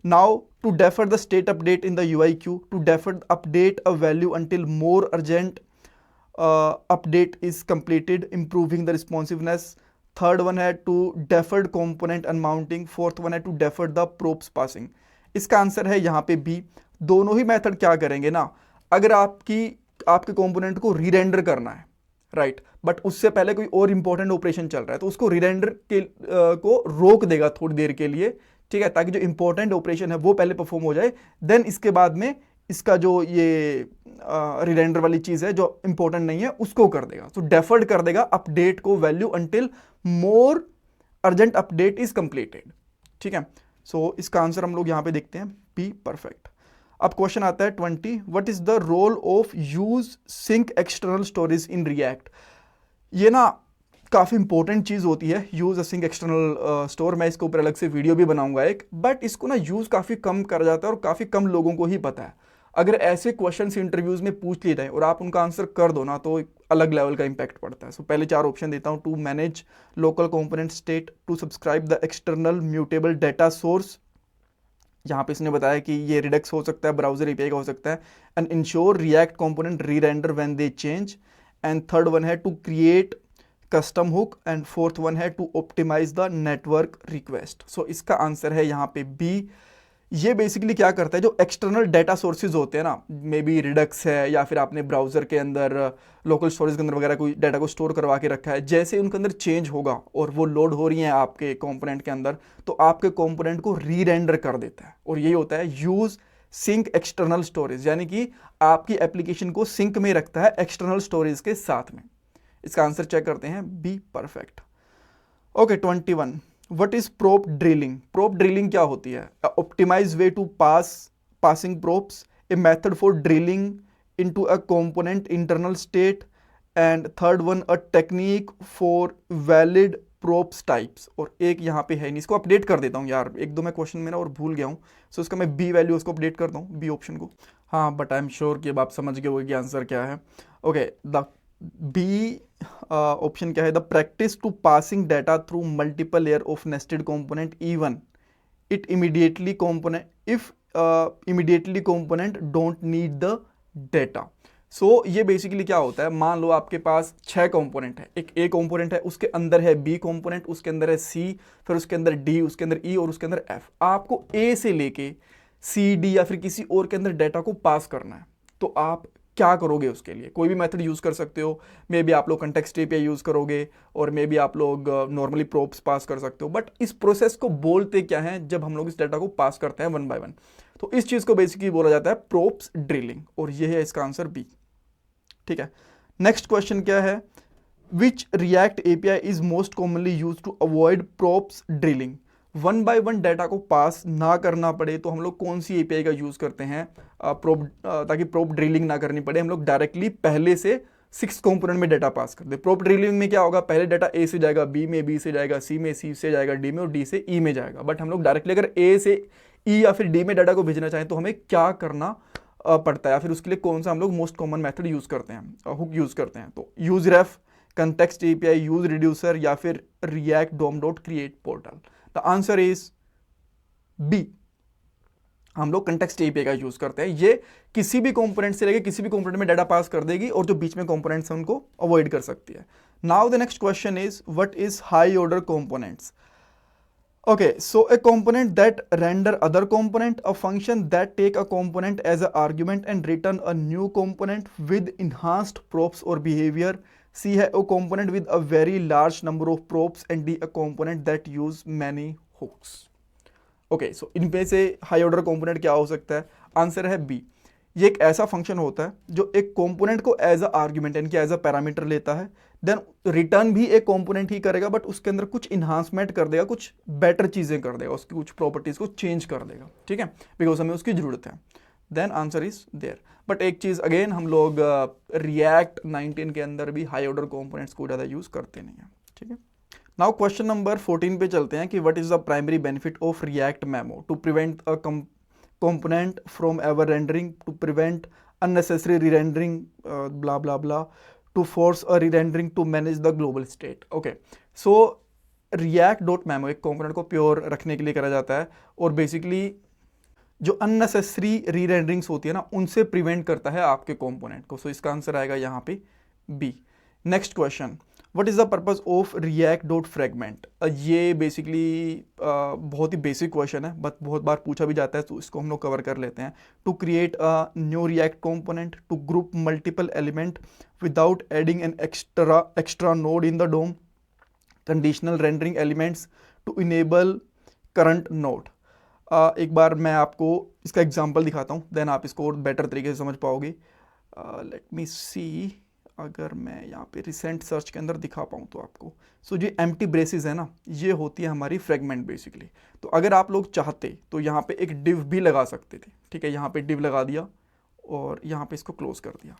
now to defer the state update in the UI queue, to defer update a value until more urgent update is completed, improving the responsiveness. Third one है to deferred component unmounting. Fourth one है to deferred the props passing. इसका answer है यहाँ पे B. दोनों ही method क्या करेंगे ना, अगर आपके कंपोनेंट को रीरेंडर करना है, राइट, बट उससे पहले कोई और इंपॉर्टेंट ऑपरेशन चल रहा है तो उसको रीरेंडर के को रोक देगा थोड़ी देर के लिए, ठीक है, ताकि जो इंपॉर्टेंट ऑपरेशन है वो पहले परफॉर्म हो जाए, देन इसके बाद में इसका जो ये रीरेंडर वाली चीज है जो इंपॉर्टेंट नहीं है उसको कर देगा। तो डेफर्ड कर देगा अपडेट को value until more urgent update is completed. ठीक है, सो इसका आंसर हम लोग यहां पे देखते हैं बी, परफेक्ट। अब क्वेश्चन आता है 20, what is the role of use sync external storage in React. ये ना काफ़ी इंपॉर्टेंट चीज़ होती है, use a sync external store. मैं इसके ऊपर अलग से वीडियो भी बनाऊंगा एक, बट इसको ना यूज़ काफ़ी कम करा जाता है और काफ़ी कम लोगों को ही पता है। अगर ऐसे क्वेश्चंस इंटरव्यूज में पूछ लिए जाए और आप उनका आंसर कर दो ना, तो एक अलग लेवल का इंपैक्ट पड़ता है। सो पहले 4 ऑप्शन देता हूँ, to manage local component state, to subscribe the external mutable data source, यहाँ पे इसने बताया कि ये रिडक्स हो सकता है, ब्राउजर एपीआई का हो सकता है, and ensure React component re render when they change, and third one है to create custom hook, and fourth one है to optimize the network request. So इसका आंसर है यहाँ पे बी। ये बेसिकली क्या करता है, जो एक्सटर्नल डाटा सोर्सेज होते हैं ना, मे बी रिडक्स है या फिर आपने ब्राउजर के अंदर लोकल स्टोरेज के अंदर वगैरह कोई डाटा को स्टोर करवा के रखा है, जैसे उनके अंदर चेंज होगा और वो लोड हो रही हैं आपके कंपोनेंट के अंदर, तो आपके कंपोनेंट को री रेंडर कर देता है। और यही होता है यूज सिंक एक्सटर्नल स्टोरेज, यानी कि आपकी एप्लीकेशन को सिंक में रखता है एक्सटर्नल स्टोरेज के साथ में। इसका आंसर चेक करते हैं B, perfect. Okay, 21, what is prop drilling? Prop drilling क्या होती है? Optimize way to passing probes, a method for drilling into a component internal state, and third one a technique for valid probes types। और एक यहाँ पे है नहीं, इसको अपडेट कर देता हूँ यार, एक दो मैं क्वेश्चन में ना और भूल गया हूँ, सो इसका मैं बी वैल्यू उसको अपडेट करता हूँ, बी ऑप्शन को। हाँ बट आई एम श्योर कि अब आप समझ गए होगे कि आंसर क्या है। ओके, द बी ऑप्शन क्या है? The practice to passing data through multiple layer of nested component even it immediately component if immediately component don't need the data। सो ये बेसिकली क्या होता है, मान लो आपके पास 6 कंपोनेंट है, एक ए कंपोनेंट है, उसके अंदर है बी कंपोनेंट, उसके अंदर है सी, फिर उसके अंदर डी, उसके अंदर ई और उसके अंदर एफ। आपको ए से लेके सी डी या फिर किसी और के अंदर डाटा को पास करना है, तो आप क्या करोगे? उसके लिए कोई भी मेथड यूज़ कर सकते हो, मे बी आप लोग कंटेक्स्ट एपीआई यूज़ करोगे और मे बी आप लोग नॉर्मली प्रोब्स पास कर सकते हो। बट इस प्रोसेस को बोलते क्या है जब हम लोग इस डाटा को पास करते हैं वन बाय वन? तो इस चीज़ को बेसिकली बोला जाता है प्रोब्स ड्रिलिंग, और ये है इसका आंसर बी। ठीक है, नेक्स्ट क्वेश्चन क्या है? Which React API is most commonly use to avoid props drilling? One by one data को पास ना करना पड़े तो हम लोग कौन सी एपीआई का यूज़ करते हैं प्रोब, ताकि प्रोब ड्रिलिंग ना करनी पड़े, हम लोग डायरेक्टली पहले से 6 कंपोनेंट में डाटा पास कर दे। प्रोब ड्रिलिंग में क्या होगा, पहले डाटा ए से जाएगा बी में, बी से जाएगा सी में, सी से जाएगा डी में और डी से ई में जाएगा। बट हम लोग डायरेक्टली अगर ए से ई या फिर डी में डाटा को भेजना चाहें तो हमें क्या करना पड़ता है, या फिर उसके लिए कौन सा हम लोग मोस्ट कॉमन मेथड यूज़ करते हैं, हुक यूज़ करते हैं? तो use ref, context API, use reducer या फिर React DOM dot create portal. The answer is B, हम लोग कंटेक्स्ट एपीआई का यूज करते हैं। ये किसी भी कंपोनेंट से लेके किसी भी कंपोनेंट में डाटा पास कर देगी और जो बीच में कंपोनेंट्स हैं उनको अवॉइड कर सकती है। Now the next question is what is high order components? Okay, so a component that render other component, a function that take a component as an argument and return a new component with enhanced probes or behavior। C है a component with a very large number of probes and D a component that use many hooks। Okay, so इनमें से high order component क्या हो सकता है? Answer है B. ये एक ऐसा फंक्शन होता है जो एक कंपोनेंट को एज अ आर्ग्यूमेंट यानी कि एज अ पैरामीटर लेता है, देन रिटर्न भी एक कंपोनेंट ही करेगा बट उसके अंदर कुछ इन्हांसमेंट कर देगा, कुछ बेटर चीज़ें कर देगा, उसकी कुछ प्रॉपर्टीज़ को चेंज कर देगा। ठीक है, बिकॉज हमें उसकी ज़रूरत है। Then answer is there. But एक चीज़ अगेन, हम लोग रिएक्ट 19 के अंदर भी हाई ऑर्डर कंपोनेंट्स को ज़्यादा यूज़ करते नहीं हैं। ठीक है, नाउ क्वेश्चन नंबर 14 पे चलते हैं कि what is the primary benefit of React memo to prevent a component from ever rendering, to prevent unnecessary re-rendering, blah blah blah, to force a re-rendering, to manage the global state। okay, so react.memo एक component को pure रखने के लिए करा जाता है और basically जो unnecessary re-renderings होती है ना उनसे प्रिवेंट करता है आपके component को। so इसका आंसर आएगा यहाँ पे B. Next question, what is the purpose of React dot fragment? ये बेसिकली बहुत ही बेसिक क्वेश्चन है बट बहुत बार पूछा भी जाता है, तो इसको हम लोग कवर कर लेते हैं। To create a new React component, to group multiple element without adding an extra node in the DOM, conditional rendering elements, to enable current node. एक बार मैं आपको इसका एग्जाम्पल दिखाता हूँ, देन आप इसको और बेटर तरीके से समझ पाओगे। लेट मी सी, अगर मैं यहाँ पे रिसेंट सर्च के अंदर दिखा पाऊँ तो आपको। सो जो एम्प्टी ब्रेसेस है ना, ये होती है हमारी फ्रेगमेंट बेसिकली। तो अगर आप लोग चाहते तो यहाँ पे एक डिव भी लगा सकते थे। ठीक है, यहाँ पे डिव लगा दिया और यहाँ पे इसको क्लोज कर दिया,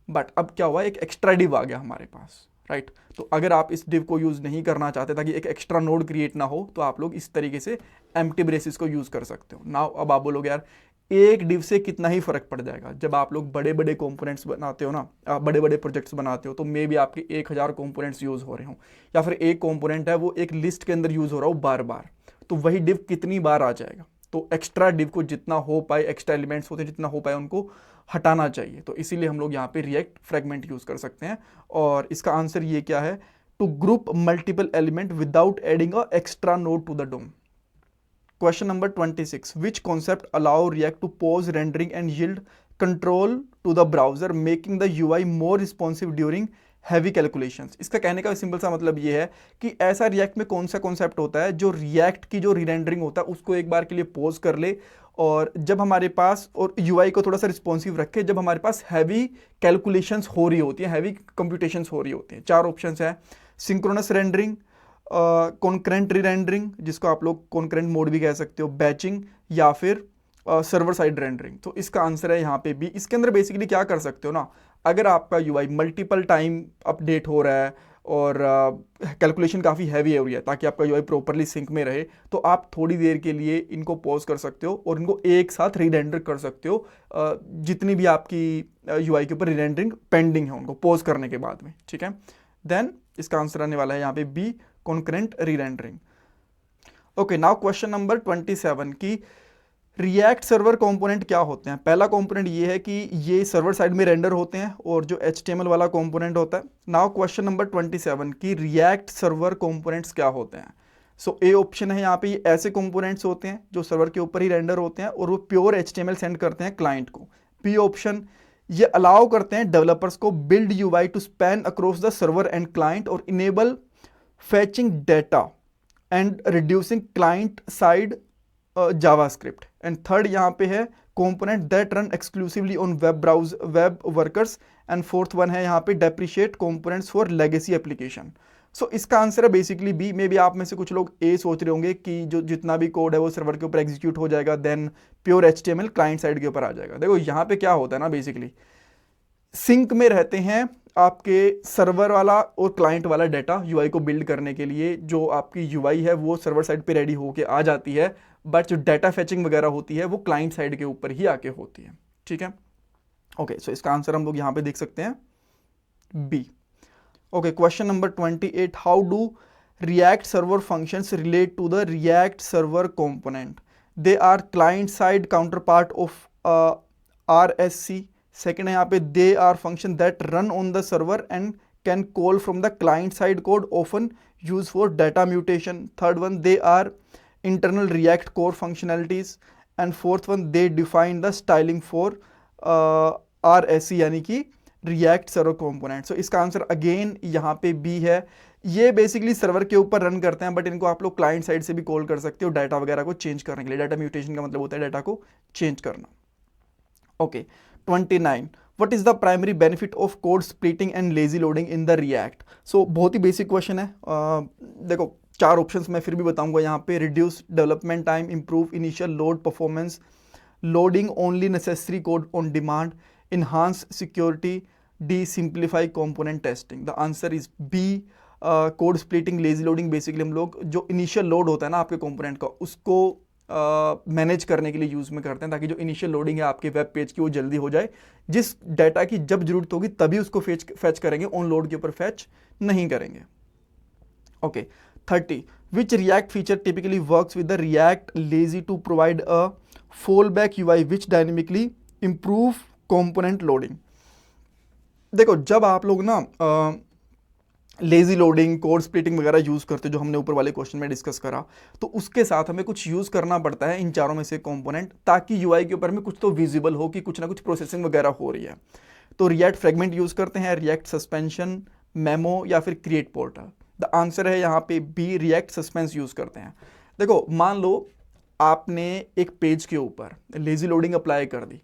बट अब क्या हुआ, एक एक्स्ट्रा डिव आ गया हमारे पास, राइट। तो अगर आप इस डिव को यूज़ नहीं करना चाहते ताकि एक एक्स्ट्रा नोड क्रिएट ना हो, तो आप लोग इस तरीके से एम्प्टी ब्रेसेस को यूज़ कर सकते हो। नाउ अब आप बोलोगे यार एक डिव से कितना ही फर्क पड़ जाएगा। जब आप लोग बड़े बड़े कंपोनेंट्स बनाते हो ना, बड़े बड़े प्रोजेक्ट्स बनाते हो, तो मे बी आपके 1000 कंपोनेंट्स यूज़ हो रहे हो, या फिर एक कंपोनेंट है वो एक लिस्ट के अंदर यूज़ हो रहा हो बार बार, तो वही डिव कितनी बार आ जाएगा। तो एक्स्ट्रा डिव को जितना हो पाए, एक्स्ट्रा एलिमेंट्स होते हैं जितना हो पाए उनको हटाना चाहिए। तो इसीलिए हम लोग यहाँ पे रिएक्ट फ्रेगमेंट यूज़ कर सकते हैं। और इसका आंसर ये क्या है, to group multiple element without adding a extra node to the DOM. Question number 26. Which concept allow React to pause rendering and yield control to the browser, making the UI more responsive during heavy calculations? इसका कहने का simple सा मतलब ये है कि ऐसा React में कौन सा कॉन्सेप्ट होता है जो React की जो री-रेंडरिंग होता है उसको एक बार के लिए पॉज कर ले, और जब हमारे पास, और UI को थोड़ा सा रिस्पॉन्सिव रखे जब हमारे पास हैवी कैलकुलेशंस हो रही होती हैं, हैवी कंप्यूटेशंस हो रही होती हैं। 4 ऑप्शंस हैं, सिंक्रोनस रेंडरिंग, कॉन्करेंट री-रेंडरिंग, जिसको आप लोग कॉन्करेंट मोड भी कह सकते हो, बैचिंग, या फिर सर्वर साइड रेंडरिंग। तो इसका आंसर है यहाँ पे भी। इसके अंदर बेसिकली क्या कर सकते हो ना, अगर आपका यूआई मल्टीपल टाइम अपडेट हो रहा है और कैलकुलेशन काफ़ी हैवी हो रही है, ताकि आपका यूआई प्रॉपरली सिंक में रहे, तो आप थोड़ी देर के लिए इनको पॉज कर सकते हो और इनको एक साथ री-रेंडर कर सकते हो। जितनी भी आपकी यूआई के ऊपर री-रेंडरिंग पेंडिंग है उनको पॉज करने के बाद में, ठीक है। देन इसका आंसर आने वाला है यहाँ पे B, concurrent re-rendering. Okay, now question number 27 की रिएक्ट सर्वर कंपोनेंट क्या होते हैं। पहला कंपोनेंट ये है कि ये सर्वर साइड में रेंडर होते हैं, और जो HTML वाला कंपोनेंट होता है। नाउ क्वेश्चन नंबर 27 की रिएक्ट सर्वर कंपोनेंट्स क्या होते हैं। सो ए ऑप्शन है यहाँ पे, ये ऐसे कंपोनेंट्स होते हैं जो सर्वर के ऊपर ही रेंडर होते हैं और वो प्योर HTML सेंड करते हैं क्लाइंट को। बी ऑप्शन, ये अलाउ करते हैं डेवलपर्स को build UI to span across the server and client और enable fetching data and reducing client side JavaScript. And third यहाँ पे है component that run exclusively on web workers. And fourth one है यहाँ पे depreciate components for legacy application. So इसका answer है basically B. May be आप में से कुछ लोग ए सोच रहे होंगे कि जो जितना भी कोड है वो सर्वर के ऊपर एग्जीक्यूट हो जाएगा, then pure HTML client side के ऊपर आ जाएगा। देखो यहाँ पे क्या होता है ना, बेसिकली सिंक में रहते हैं आपके सर्वर वाला और क्लाइंट वाला डाटा यूआई को बिल्ड करने के लिए। जो आपकी यूआई है वो सर्वर साइड पे रेडी होके आ जाती है, बट जो डाटा फेचिंग वगैरह होती है वो क्लाइंट साइड के ऊपर ही आके होती है, ठीक है। ओके, सो इसका आंसर हम लोग यहाँ पे देख सकते हैं B. Okay, question number 28, how do React server functions relate to the React server component. They are client side counterpart of RSC। Second है यहाँ पे, they are function that run on the server and can call from the client side code, often use for data mutation. Third one, they are internal React core functionalities. And fourth one, they define the styling for RSC यानी कि react server component. So इसका answer again यहाँ पे B है। ये basically server के ऊपर run करते हैं, बट इनको आप लोग क्लाइंट साइड से भी कॉल कर सकते हो डाटा वगैरह को चेंज करने के लिए। डाटा म्यूटेशन का मतलब होता है डाटा को चेंज करना। Okay, 29, what is the primary benefit of code splitting and lazy loading in the React? So बहुत ही बेसिक क्वेश्चन है। देखो चार ऑप्शंस मैं फिर भी बताऊंगा यहाँ पे। Reduce development time, improve initial load performance, loading only necessary code on demand, enhance security, D simplify component testing. The answer is B, code splitting lazy loading. Basically हम लोग जो इनिशियल लोड होता है ना आपके कंपोनेंट का, उसको manage करने के लिए यूज़ में करते हैं, ताकि जो इनिशियल लोडिंग है आपके वेब पेज की वो जल्दी हो जाए। जिस डाटा की जब जरूरत होगी तभी उसको फैच करेंगे, ऑन लोड के ऊपर फैच नहीं करेंगे। Okay, 30, which React feature typically works with the React lazy to provide a fallback UI which dynamically improve component loading. देखो जब आप लोग ना लेजी लोडिंग, कोड स्प्लिटिंग वगैरह यूज़ करते, जो हमने ऊपर वाले क्वेश्चन में डिस्कस करा, तो उसके साथ हमें कुछ यूज़ करना पड़ता है इन चारों में से कंपोनेंट, ताकि यूआई के ऊपर में कुछ तो विजिबल हो कि कुछ ना कुछ प्रोसेसिंग वगैरह हो रही है। तो रिएक्ट फ्रेगमेंट यूज़ करते हैं, रिएक्ट सस्पेंशन, मेमो, या फिर क्रिएट पोर्टल। द आंसर है यहाँ पे बी, रिएक्ट सस्पेंस यूज़ करते हैं। देखो मान लो आपने एक पेज के ऊपर लेजी लोडिंग अप्लाई कर दी।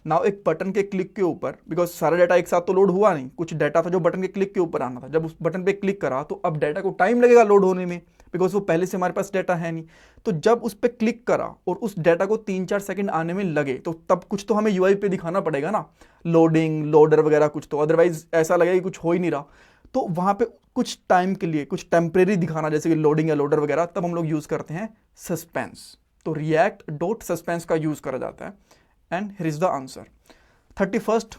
नाउ एक बटन के क्लिक के ऊपर, बिकॉज सारा डाटा एक साथ तो लोड हुआ नहीं, कुछ डाटा था जो बटन के क्लिक के ऊपर आना था। जब उस बटन पे क्लिक करा तो अब डाटा को टाइम लगेगा लोड होने में, बिकॉज वो पहले से हमारे पास डाटा है नहीं। तो जब उस पर क्लिक करा और उस डाटा को 3-4 सेकंड आने में लगे, तो तब कुछ तो हमें यूआई पे दिखाना पड़ेगा ना, लोडिंग, लोडर वगैरह कुछ तो, अदरवाइज ऐसा लगेगा कि कुछ हो ही नहीं रहा। तो वहाँ पे कुछ टाइम के लिए कुछ टेम्परेरी दिखाना, जैसे कि लोडिंग या लोडर वगैरह, तब हम लोग यूज़ करते हैं सस्पेंस। तो रिएक्ट डॉट सस्पेंस का यूज़ करा जाता है। And here is the answer. 31,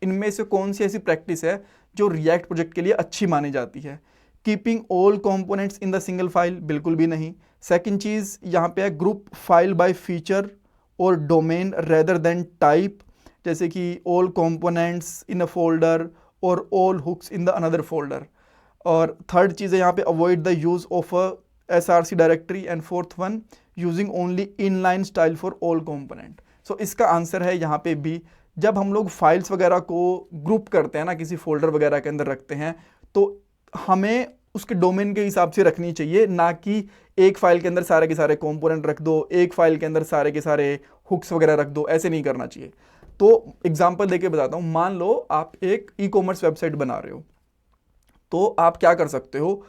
इनमें से कौन सी ऐसी प्रैक्टिस है जो रिएक्ट प्रोजेक्ट के लिए अच्छी मानी जाती है। Keeping all components in the single file, बिल्कुल भी नहीं। सेकंड चीज़ यहाँ पे है ग्रुप फाइल बाय फीचर और डोमेन रेदर देन टाइप, जैसे कि all components in a folder और all hooks in the another folder. और थर्ड चीज़ है यहाँ पे avoid the use of a SRC directory. And fourth one, using only inline style for all component. So इसका answer है यहाँ पे बी। जब हम लोग फाइल्स वगैरह को ग्रुप करते हैं ना, किसी फोल्डर वगैरह के अंदर रखते हैं, तो हमें उसके डोमेन के हिसाब से रखनी चाहिए, ना कि एक फाइल के अंदर सारे के सारे कंपोनेंट रख दो, एक फाइल के अंदर सारे के सारे हुक्स वगैरह रख दो, ऐसे नहीं करना चाहिए। तो एग्जांपल देके बताता हूँ। मान लो आप एक ई-कॉमर्स वेबसाइट बना रहे हो, तो आप क्या कर सकते हो,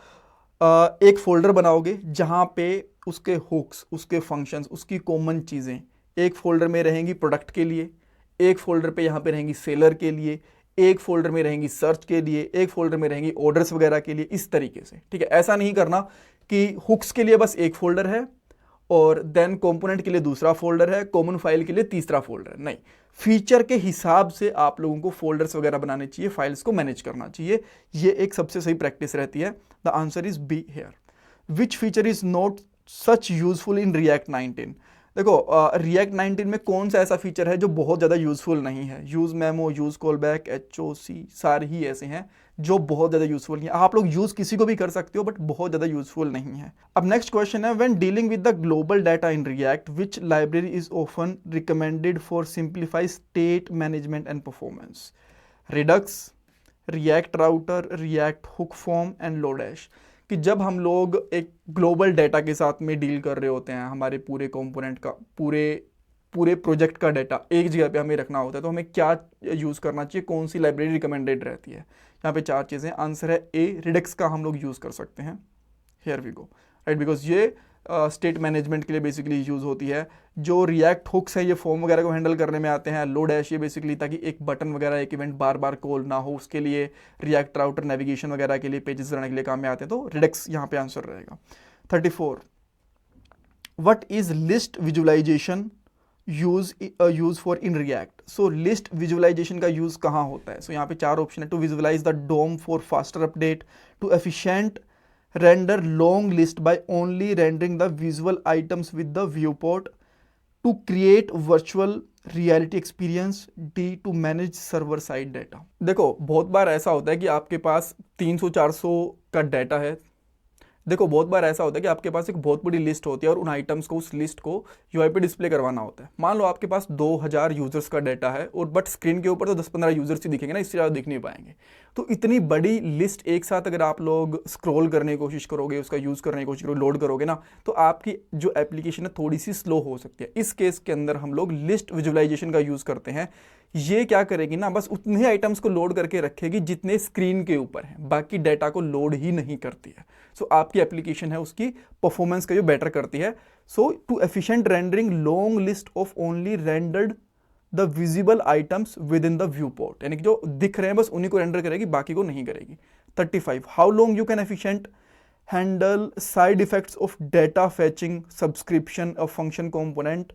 एक फोल्डर बनाओगे जहाँ पे उसके हुक्स, उसके फंक्शंस, उसकी कॉमन चीज़ें एक फोल्डर में रहेंगी प्रोडक्ट के लिए, एक फोल्डर पे यहाँ पे रहेंगी सेलर के लिए, एक फोल्डर में रहेंगी सर्च के लिए, एक फोल्डर में रहेंगी ऑर्डर्स वगैरह के लिए, इस तरीके से। ठीक है, ऐसा नहीं करना कि हुक्स के लिए बस एक फोल्डर है और देन कंपोनेंट के लिए दूसरा फोल्डर है, कॉमन फाइल के लिए तीसरा फोल्डर है। नहीं, फीचर के हिसाब से आप लोगों को फोल्डर्स वगैरह बनाने चाहिए, फाइल्स को मैनेज करना चाहिए। ये एक सबसे सही प्रैक्टिस रहती है। The answer is be here. Which feature is not such useful in React 19? देखो, रिएक्ट 19 में कौन सा ऐसा फीचर है जो बहुत ज़्यादा यूजफुल नहीं है? Use memo, use call back, HOC, सारे ही ऐसे हैं जो बहुत ज़्यादा यूजफुल नहीं है। आप लोग यूज़ किसी को भी कर सकते हो बट बहुत ज़्यादा यूजफुल नहीं है। अब नेक्स्ट क्वेश्चन है, when dealing with the global data in React which library is often recommended for simplify state management and performance? Redux, React router, React hook form and Lodash. कि जब हम लोग एक ग्लोबल डाटा के साथ में deal कर रहे होते हैं, हमारे पूरे कंपोनेंट का, पूरे प्रोजेक्ट का डाटा एक जगह पे हमें रखना होता है, तो हमें क्या यूज़ करना चाहिए, कौन सी लाइब्रेरी रिकमेंडेड रहती है? यहाँ पे 4 चीज़ें। आंसर है ए, रिडक्स का हम लोग यूज़ कर सकते हैं। Here we go, right, because ये स्टेट मैनेजमेंट के लिए बेसिकली यूज़ होती है। जो रिएक्ट हुक्स है ये फॉर्म वगैरह को हैंडल करने में आते हैं। लो डैश ये बेसिकली ताकि एक बटन वगैरह, एक इवेंट बार बार कॉल ना हो, उसके लिए। रिएक्ट राउटर नेविगेशन वगैरह के लिए, पेजेस बनाने के लिए काम में आते हैं। तो रिडक्स यहाँ पे आंसर रहेगा। 34, what is list visualization use for in React? So list visualization का यूज कहाँ होता है? सो यहाँ पे 4 ऑप्शन है। To visualize the DOM for faster update, to efficient render long list by only rendering the visual items with the viewport, to create virtual reality experience, D to manage server side data। देखो, बहुत बार ऐसा होता है कि आपके पास 300-400 का data है। देखो, बहुत बार ऐसा होता है कि आपके पास एक बहुत बड़ी लिस्ट होती है और उन आइटम्स को, उस लिस्ट को यूआई पे डिस्प्ले करवाना होता है। मान लो आपके पास 2000 यूजर्स का डाटा है और बट स्क्रीन के ऊपर तो 10-15 यूजर्स ही दिखेंगे ना, इससे ज़्यादा दिख नहीं पाएंगे। तो इतनी बड़ी लिस्ट एक साथ अगर आप लोग स्क्रॉल करने की कोशिश करोगे, उसका यूज़ करने की कोशिश करोगे, लोड करोगे ना, तो आपकी जो एप्लीकेशन है थोड़ी सी स्लो हो सकती है। इस केस के अंदर हम लोग लिस्ट विजुअलाइजेशन का यूज़ करते हैं। ये क्या करेगी ना, बस उतने आइटम्स को लोड करके रखेगी जितने स्क्रीन के ऊपर हैं, बाकी डाटा को लोड ही नहीं करती है। सो आपकी एप्लीकेशन है उसकी परफॉर्मेंस का जो बेटर करती है। So to efficient rendering long list of only rendered the visible items within the viewport, यानी कि जो दिख रहे हैं बस उन्हीं को रेंडर करेगी, बाकी को नहीं करेगी। 35, how long you can efficient handle side effects of data fetching subscription of function component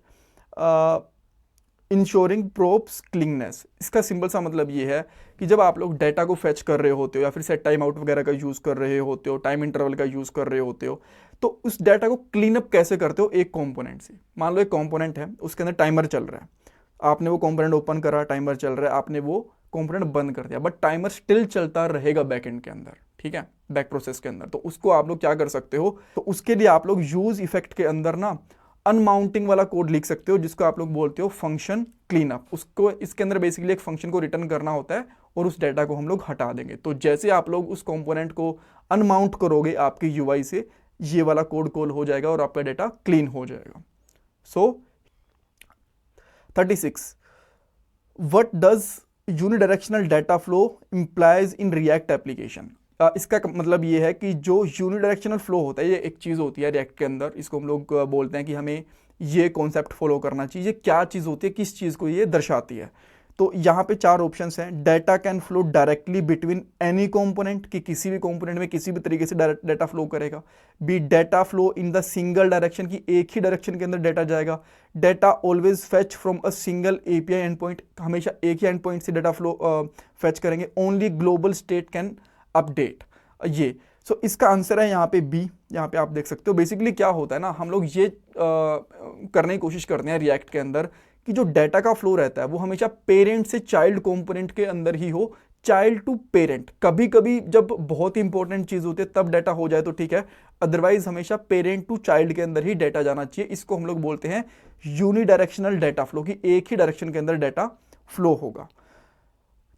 ensuring props cleanness. इसका सिंपल सा मतलब ये है कि जब आप लोग डाटा को फैच कर रहे होते हो या फिर सेट टाइम आउट वगैरह का यूज़ कर रहे होते हो, टाइम इंटरवल का यूज़ कर रहे होते हो, तो उस डाटा को क्लीन अप कैसे करते हो? एक कंपोनेंट से। मान लो एक कंपोनेंट है, उसके अंदर टाइमर चल रहा है, आपने वो कंपोनेंट ओपन करा, टाइमर चल रहा है, आपने वो कंपोनेंट बंद कर दिया, बट टाइमर स्टिल चलता रहेगा बैक एंड के अंदर, ठीक है, बैक प्रोसेस के अंदर। तो उसको आप लोग क्या कर सकते हो? तो उसके लिए आप लोग यूज इफेक्ट के अंदर ना अनमाउंटिंग वाला कोड लिख सकते हो, जिसको आप लोग बोलते हो फंक्शन क्लीन अप। उसको इसके अंदर बेसिकली एक फंक्शन को रिटर्न करना होता है और उस डाटा को हम लोग हटा देंगे। तो जैसे आप लोग उस कंपोनेंट को अनमाउंट करोगे आपके यूआई से, ये वाला कोड कॉल हो जाएगा और आपका डाटा क्लीन हो जाएगा। सो 36, what does unidirectional data flow implies in React application? इसका मतलब ये है कि जो यूनिडायरेक्शनल फ्लो होता है, ये एक चीज़ होती है रिएक्ट के अंदर, इसको हम लोग बोलते हैं कि हमें ये कॉन्सेप्ट फॉलो करना चाहिए। ये क्या चीज़ होती है, किस चीज़ को ये दर्शाती है? तो यहाँ पे 4 ऑप्शंस हैं। Data can flow directly between any component, कि किसी भी कंपोनेंट में किसी भी तरीके से डाटा फ्लो करेगा। B data flow in the single direction, की एक ही डायरेक्शन के अंदर डाटा जाएगा। Data always fetch from a single API endpoint, हमेशा एक ही एंड पॉइंट से डाटा फ्लो फेच करेंगे। Only global state can update, ये। सो इसका आंसर है यहाँ पे बी। यहाँ पे आप देख सकते हो बेसिकली क्या होता है ना, हम लोग ये करने की कोशिश करते हैं रिएक्ट के अंदर कि जो डाटा का फ्लो रहता है वो हमेशा पेरेंट से चाइल्ड कंपोनेंट के अंदर ही हो, चाइल्ड टू पेरेंट। कभी कभी जब बहुत ही इंपॉर्टेंट चीज़ होती है तब डाटा हो जाए तो ठीक है, अदरवाइज हमेशा पेरेंट टू चाइल्ड के अंदर ही डाटा जाना चाहिए। इसको हम लोग बोलते हैं यूनिडायरेक्शनल डाटा फ्लो, कि एक ही डायरेक्शन के अंदर डाटा फ्लो होगा।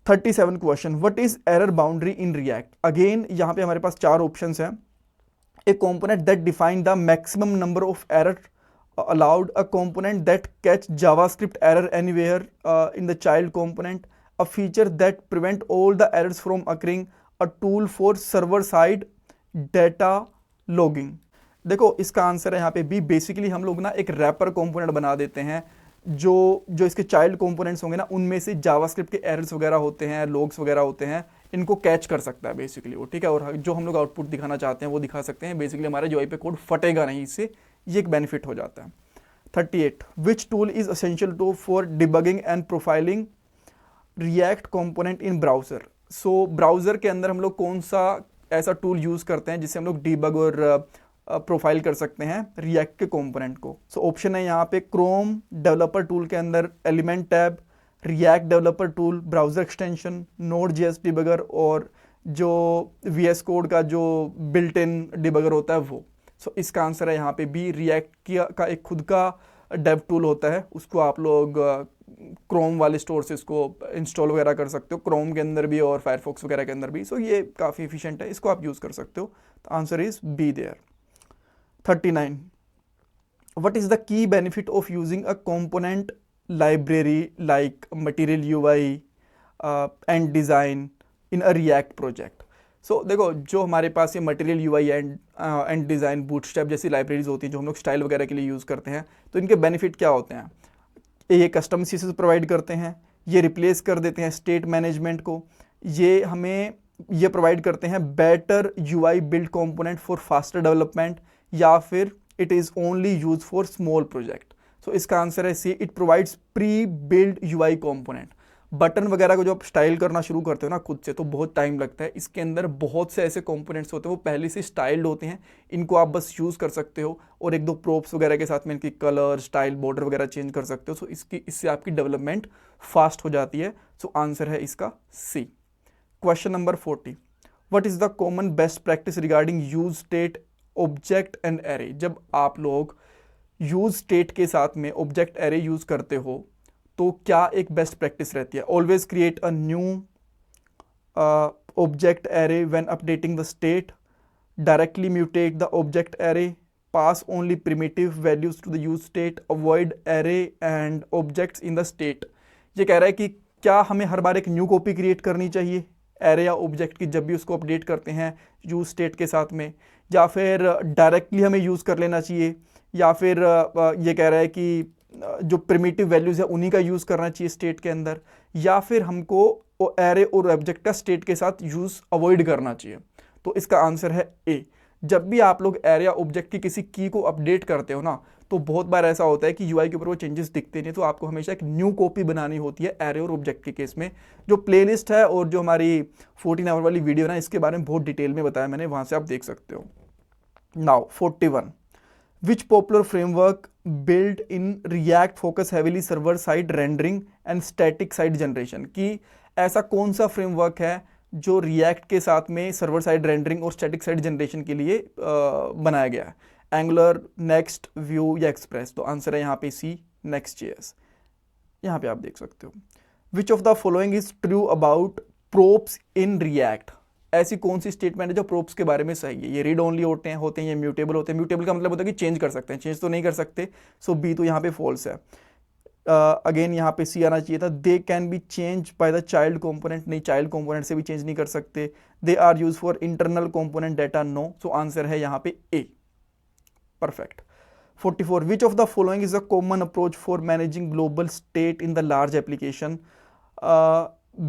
37 question, what is error boundary in React? Again यहाँ पे हमारे पास 4 ऑप्शंस हैं। ए component that define the maximum number of error allowed, a component that catch JavaScript error anywhere in the child component, a feature that prevent all the errors from occurring, a tool for server side data logging. देखो इसका answer है यहाँ पे B. Basically हम लोग ना एक wrapper component बना देते हैं, जो जो इसके चाइल्ड कंपोनेंट्स होंगे ना, उनमें से जावास्क्रिप्ट के एरर्स वगैरह होते हैं, लॉग्स वगैरह होते हैं, इनको कैच कर सकता है बेसिकली वो, ठीक है। और जो हम लोग आउटपुट दिखाना चाहते हैं वो दिखा सकते हैं। बेसिकली हमारे यूआई पे कोड फटेगा नहीं इससे, ये एक बेनिफिट हो जाता है। 38 which tool is essential to for debugging and profiling React component in browser. So browser के अंदर हम लोग कौन सा ऐसा टूल यूज़ करते हैं जिससे हम लोग डीबग और प्रोफाइल कर सकते हैं रिएक्ट के कंपोनेंट को। सो ऑप्शन है यहाँ पे क्रोम डेवलपर टूल के अंदर element tab, react developer tool, browser extension, node JS debugger, और जो वीएस कोड का जो बिल्ट इन डिबगर होता है वो। सो इसका आंसर है यहाँ पे बी। रिएक्ट का एक खुद का डेव टूल होता है, उसको आप लोग क्रोम वाले स्टोर से इसको इंस्टॉल वगैरह कर सकते हो, क्रोम के अंदर भी और फायरफॉक्स वगैरह के अंदर भी। सो ये काफ़ी एफिशिएंट है, इसको आप यूज़ कर सकते हो। तो answer is B there. 39 what is the key benefit of using a component library like material UI and design in a React project? सो देखो जो हमारे पास ये material UI and design, bootstrap जैसी लाइब्रेरीज होती हैं जो हम लोग स्टाइल वगैरह के लिए यूज़ करते हैं, तो इनके बेनिफिट क्या होते हैं? ये कस्टम सीसेस प्रोवाइड करते हैं, ये रिप्लेस कर देते हैं स्टेट मैनेजमेंट को, ये हमें ये प्रोवाइड करते हैं better UI build component for faster development, या फिर it is only use for small project. So इसका आंसर है C, it provides pre build UI component. Button वगैरह को जो आप स्टाइल करना शुरू करते हो ना खुद से, तो बहुत टाइम लगता है। इसके अंदर बहुत से ऐसे कंपोनेंट्स होते हैं वो पहले से स्टाइल्ड होते हैं, इनको आप बस यूज़ कर सकते हो और एक दो प्रोप्स वगैरह के साथ में इनकी कलर, स्टाइल, बॉर्डर वगैरह चेंज कर सकते हो। सो इससे आपकी डेवलपमेंट फास्ट हो जाती है। सो आंसर है इसका C. Question number 40 what is the common best practice regarding use state object and array. जब आप लोग यूज स्टेट के साथ में ऑब्जेक्ट एरे यूज करते हो तो क्या एक बेस्ट प्रैक्टिस रहती है? Always create a new object array when updating the state, directly mutate the object array, pass only primitive values to the use state, avoid array and objects in the state. ये कह रहा है कि क्या हमें हर बार एक न्यू कॉपी क्रिएट करनी चाहिए एरे या ऑब्जेक्ट की जब भी उसको अपडेट करते हैं यूज स्टेट के साथ में, या फिर डायरेक्टली हमें यूज़ कर लेना चाहिए, या फिर ये कह रहा है कि जो प्रिमिटिव वैल्यूज़ है उन्हीं का यूज़ करना चाहिए स्टेट के अंदर, या फिर हमको एरे और ऑब्जेक्ट का स्टेट के साथ यूज़ अवॉइड करना चाहिए। तो इसका आंसर है ए। जब भी आप लोग एरे या ऑब्जेक्ट की किसी की को अपडेट करते हो ना, तो बहुत बार ऐसा होता है कि यूआई के ऊपर वो चेंजेस दिखते नहीं, तो आपको हमेशा एक न्यू कॉपी बनानी होती है एरे और ऑब्जेक्ट के केस में। जो प्लेलिस्ट है और जो हमारी 14 आवर वाली वीडियो ना, इसके बारे में बहुत डिटेल में बताया मैंने, वहाँ से आप देख सकते हो। Now 41 which popular framework build in React focus heavily server side rendering and static side generation. की ऐसा कौन सा फ्रेमवर्क है जो रिएक्ट के साथ में सर्वर साइड रेंडरिंग और स्टैटिक साइड जनरेशन के लिए बनाया गया है? एंगुलर, नेक्स्ट, व्यू या एक्सप्रेस? तो आंसर है यहाँ पे सी, नेक्स्ट जेएस। यहाँ पे आप देख सकते हो। विच of the following is true about props in React. ऐसी कौन सी स्टेटमेंट है जो प्रोप्स के बारे में सही है? ये रीड ओनली होते हैं, ये म्यूटेबल होते हैं। म्यूटेबल का मतलब होता है कि चेंज कर सकते हैं, चेंज तो नहीं कर सकते। सो बी तो यहाँ पे फॉल्स है। अगेन यहाँ पे सी आना चाहिए था। They can be change by the child component, नहीं, चाइल्ड कंपोनेंट से भी चेंज नहीं कर सकते। They are use for internal component data, no. So answer है यहाँ पे A, perfect. 44 which of the following is a common approach for managing global state in the large application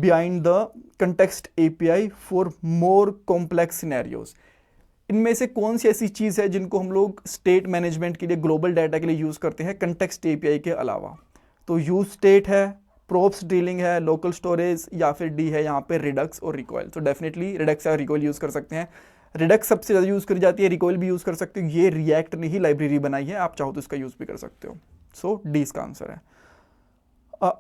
behind the context API for more complex scenarios। इनमें से कौन सी ऐसी चीज़ है जिनको हम लोग स्टेट मैनेजमेंट के लिए, ग्लोबल डाटा के लिए यूज़ करते हैं कंटेक्स्ट API के अलावा? तो यूज स्टेट है, प्रोप्स डीलिंग है, लोकल स्टोरेज, या फिर डी है यहाँ पे रिडक्स और रिकॉइल। तो डेफिनेटली रिडक्स या रिकॉइल यूज़ कर सकते हैं। रिडक्स सबसे ज़्यादा यूज़ करी जाती है, रिकॉइल भी यूज़ कर सकते हो। ये रिएक्ट ने ही लाइब्रेरी बनाई है, आप चाहो तो इसका यूज़ भी कर सकते हो। सो डी इसका आंसर है।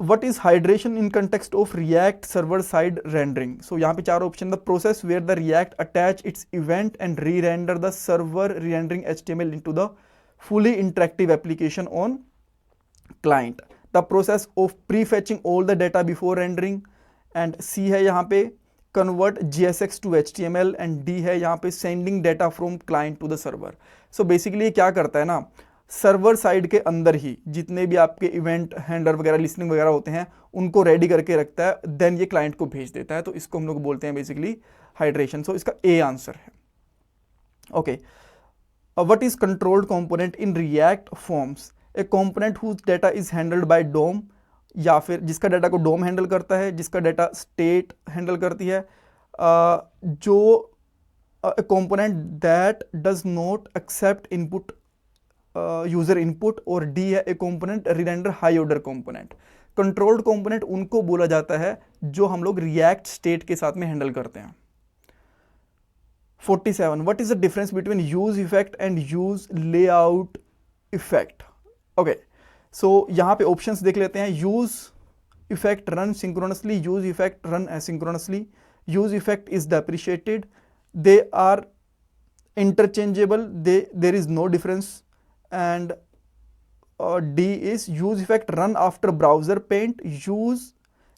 What is hydration in context of React server side rendering? So यहाँ पे चार option, the process where the React attach its event and re-render the server re-rendering HTML into the fully interactive application on client, the process of prefetching all the data before rendering, and C है यहाँ पे convert JSX to HTML, and D है यहाँ पे sending data from client to the server। So basically क्या करता है ना, सर्वर साइड के अंदर ही जितने भी आपके इवेंट हैंडलर वगैरह, लिसनिंग वगैरह होते हैं, उनको रेडी करके रखता है, देन ये क्लाइंट को भेज देता है। तो इसको हम लोग बोलते हैं बेसिकली हाइड्रेशन। सो इसका ए आंसर है। Okay, what is controlled component in React forms? A component whose data is handled by DOM, या फिर जिसका डाटा को डोम हैंडल करता है, जिसका डाटा स्टेट हैंडल करती है, जो a component that does not accept input user input, और D है a component re-render high order component. controlled component उनको बोला जाता है जो हम लोग react state के साथ में हैंडल करते हैं. 47. What is the difference between use effect and use layout effect? Okay, so यहाँ पे options देख लेते हैं. use effect run synchronously, use effect run asynchronously, use effect is depreciated, they are interchangeable, there is no difference, and D is use effect run after browser paint, use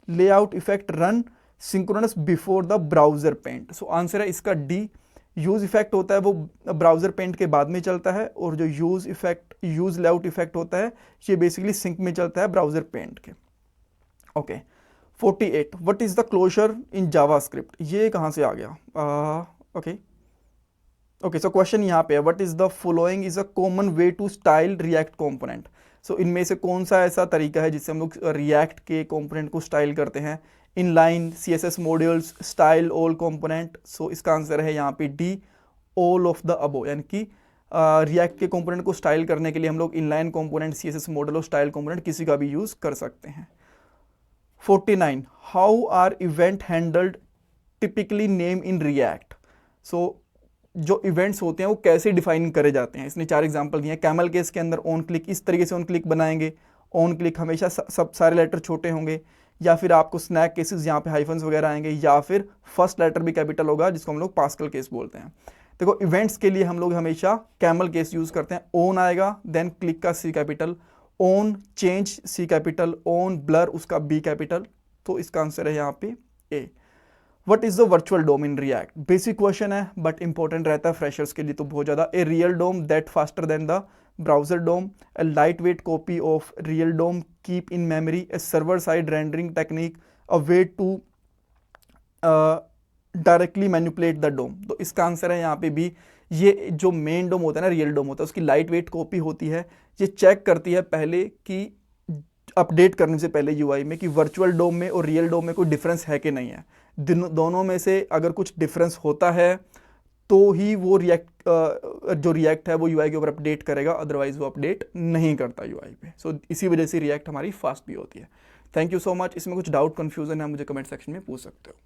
layout effect run synchronous before the browser paint. So answer है इसका D. Use effect होता है वो browser paint के बाद में चलता है, और जो यूज लेआउट इफेक्ट होता है ये बेसिकली सिंक में चलता है ब्राउजर पेंट के. Okay. 48. What is the closure in JavaScript? ये कहाँ से आ गया? ओके, सो क्वेश्चन यहाँ पे है, what is the following is a common way to style React component? So इनमें से कौन सा ऐसा तरीका है जिससे हम लोग रिएक्ट के कंपोनेंट को स्टाइल करते हैं? Inline, CSS modules, style all component. So इसका आंसर है यहाँ पे D, all of the above. यानी कि रिएक्ट के कंपोनेंट को स्टाइल करने के लिए हम लोग इनलाइन कंपोनेंट, CSS मॉडल और स्टाइल कंपोनेंट किसी का भी यूज कर सकते हैं. 49. How are event handled typically name in React? So जो इवेंट्स होते हैं वो कैसे डिफाइन करे जाते हैं? इसने 4 एग्जांपल दिए हैं. कैमल केस के अंदर ऑन क्लिक, इस तरीके से ऑन क्लिक बनाएंगे. ऑन क्लिक हमेशा सब सारे लेटर छोटे होंगे, या फिर आपको स्नैक केसेस यहाँ पे हाइफन्स वगैरह आएंगे, या फिर फर्स्ट लेटर भी कैपिटल होगा जिसको हम लोग पास्कल केस बोलते हैं. देखो इवेंट्स के लिए हम लोग हमेशा कैमल केस यूज करते हैं. ऑन आएगा, देन क्लिक का C capital, on change C capital, on blur उसका B कैपिटल. तो इसका आंसर है यहाँ पे A. What is the virtual DOM in React? Basic question है बट इंपॉर्टेंट रहता है फ्रेशर्स के लिए तो बहुत ज़्यादा. A real DOM that faster than the browser DOM, a lightweight copy of real DOM, keep in memory, a server-side rendering technique, a way to directly manipulate the DOM. तो इसका answer है यहाँ पे भी. ये जो मेन डोम होता है ना, रियल डोम होता है, उसकी लाइट वेट कॉपी होती है. ये चेक करती है पहले कि अपडेट करने से पहले यूआई में कि वर्चुअल डोम में और रियल डोम में कोई डिफरेंस है कि नहीं है. दोनों में से अगर कुछ डिफरेंस होता है तो ही वो रिएक्ट है वो यूआई के ऊपर अपडेट करेगा, अदरवाइज वो अपडेट नहीं करता यूआई पे. सो इसी वजह से रिएक्ट हमारी फास्ट भी होती है. Thank you so much. इसमें कुछ डाउट कन्फ्यूजन है मुझे कमेंट सेक्शन में पूछ सकते हो.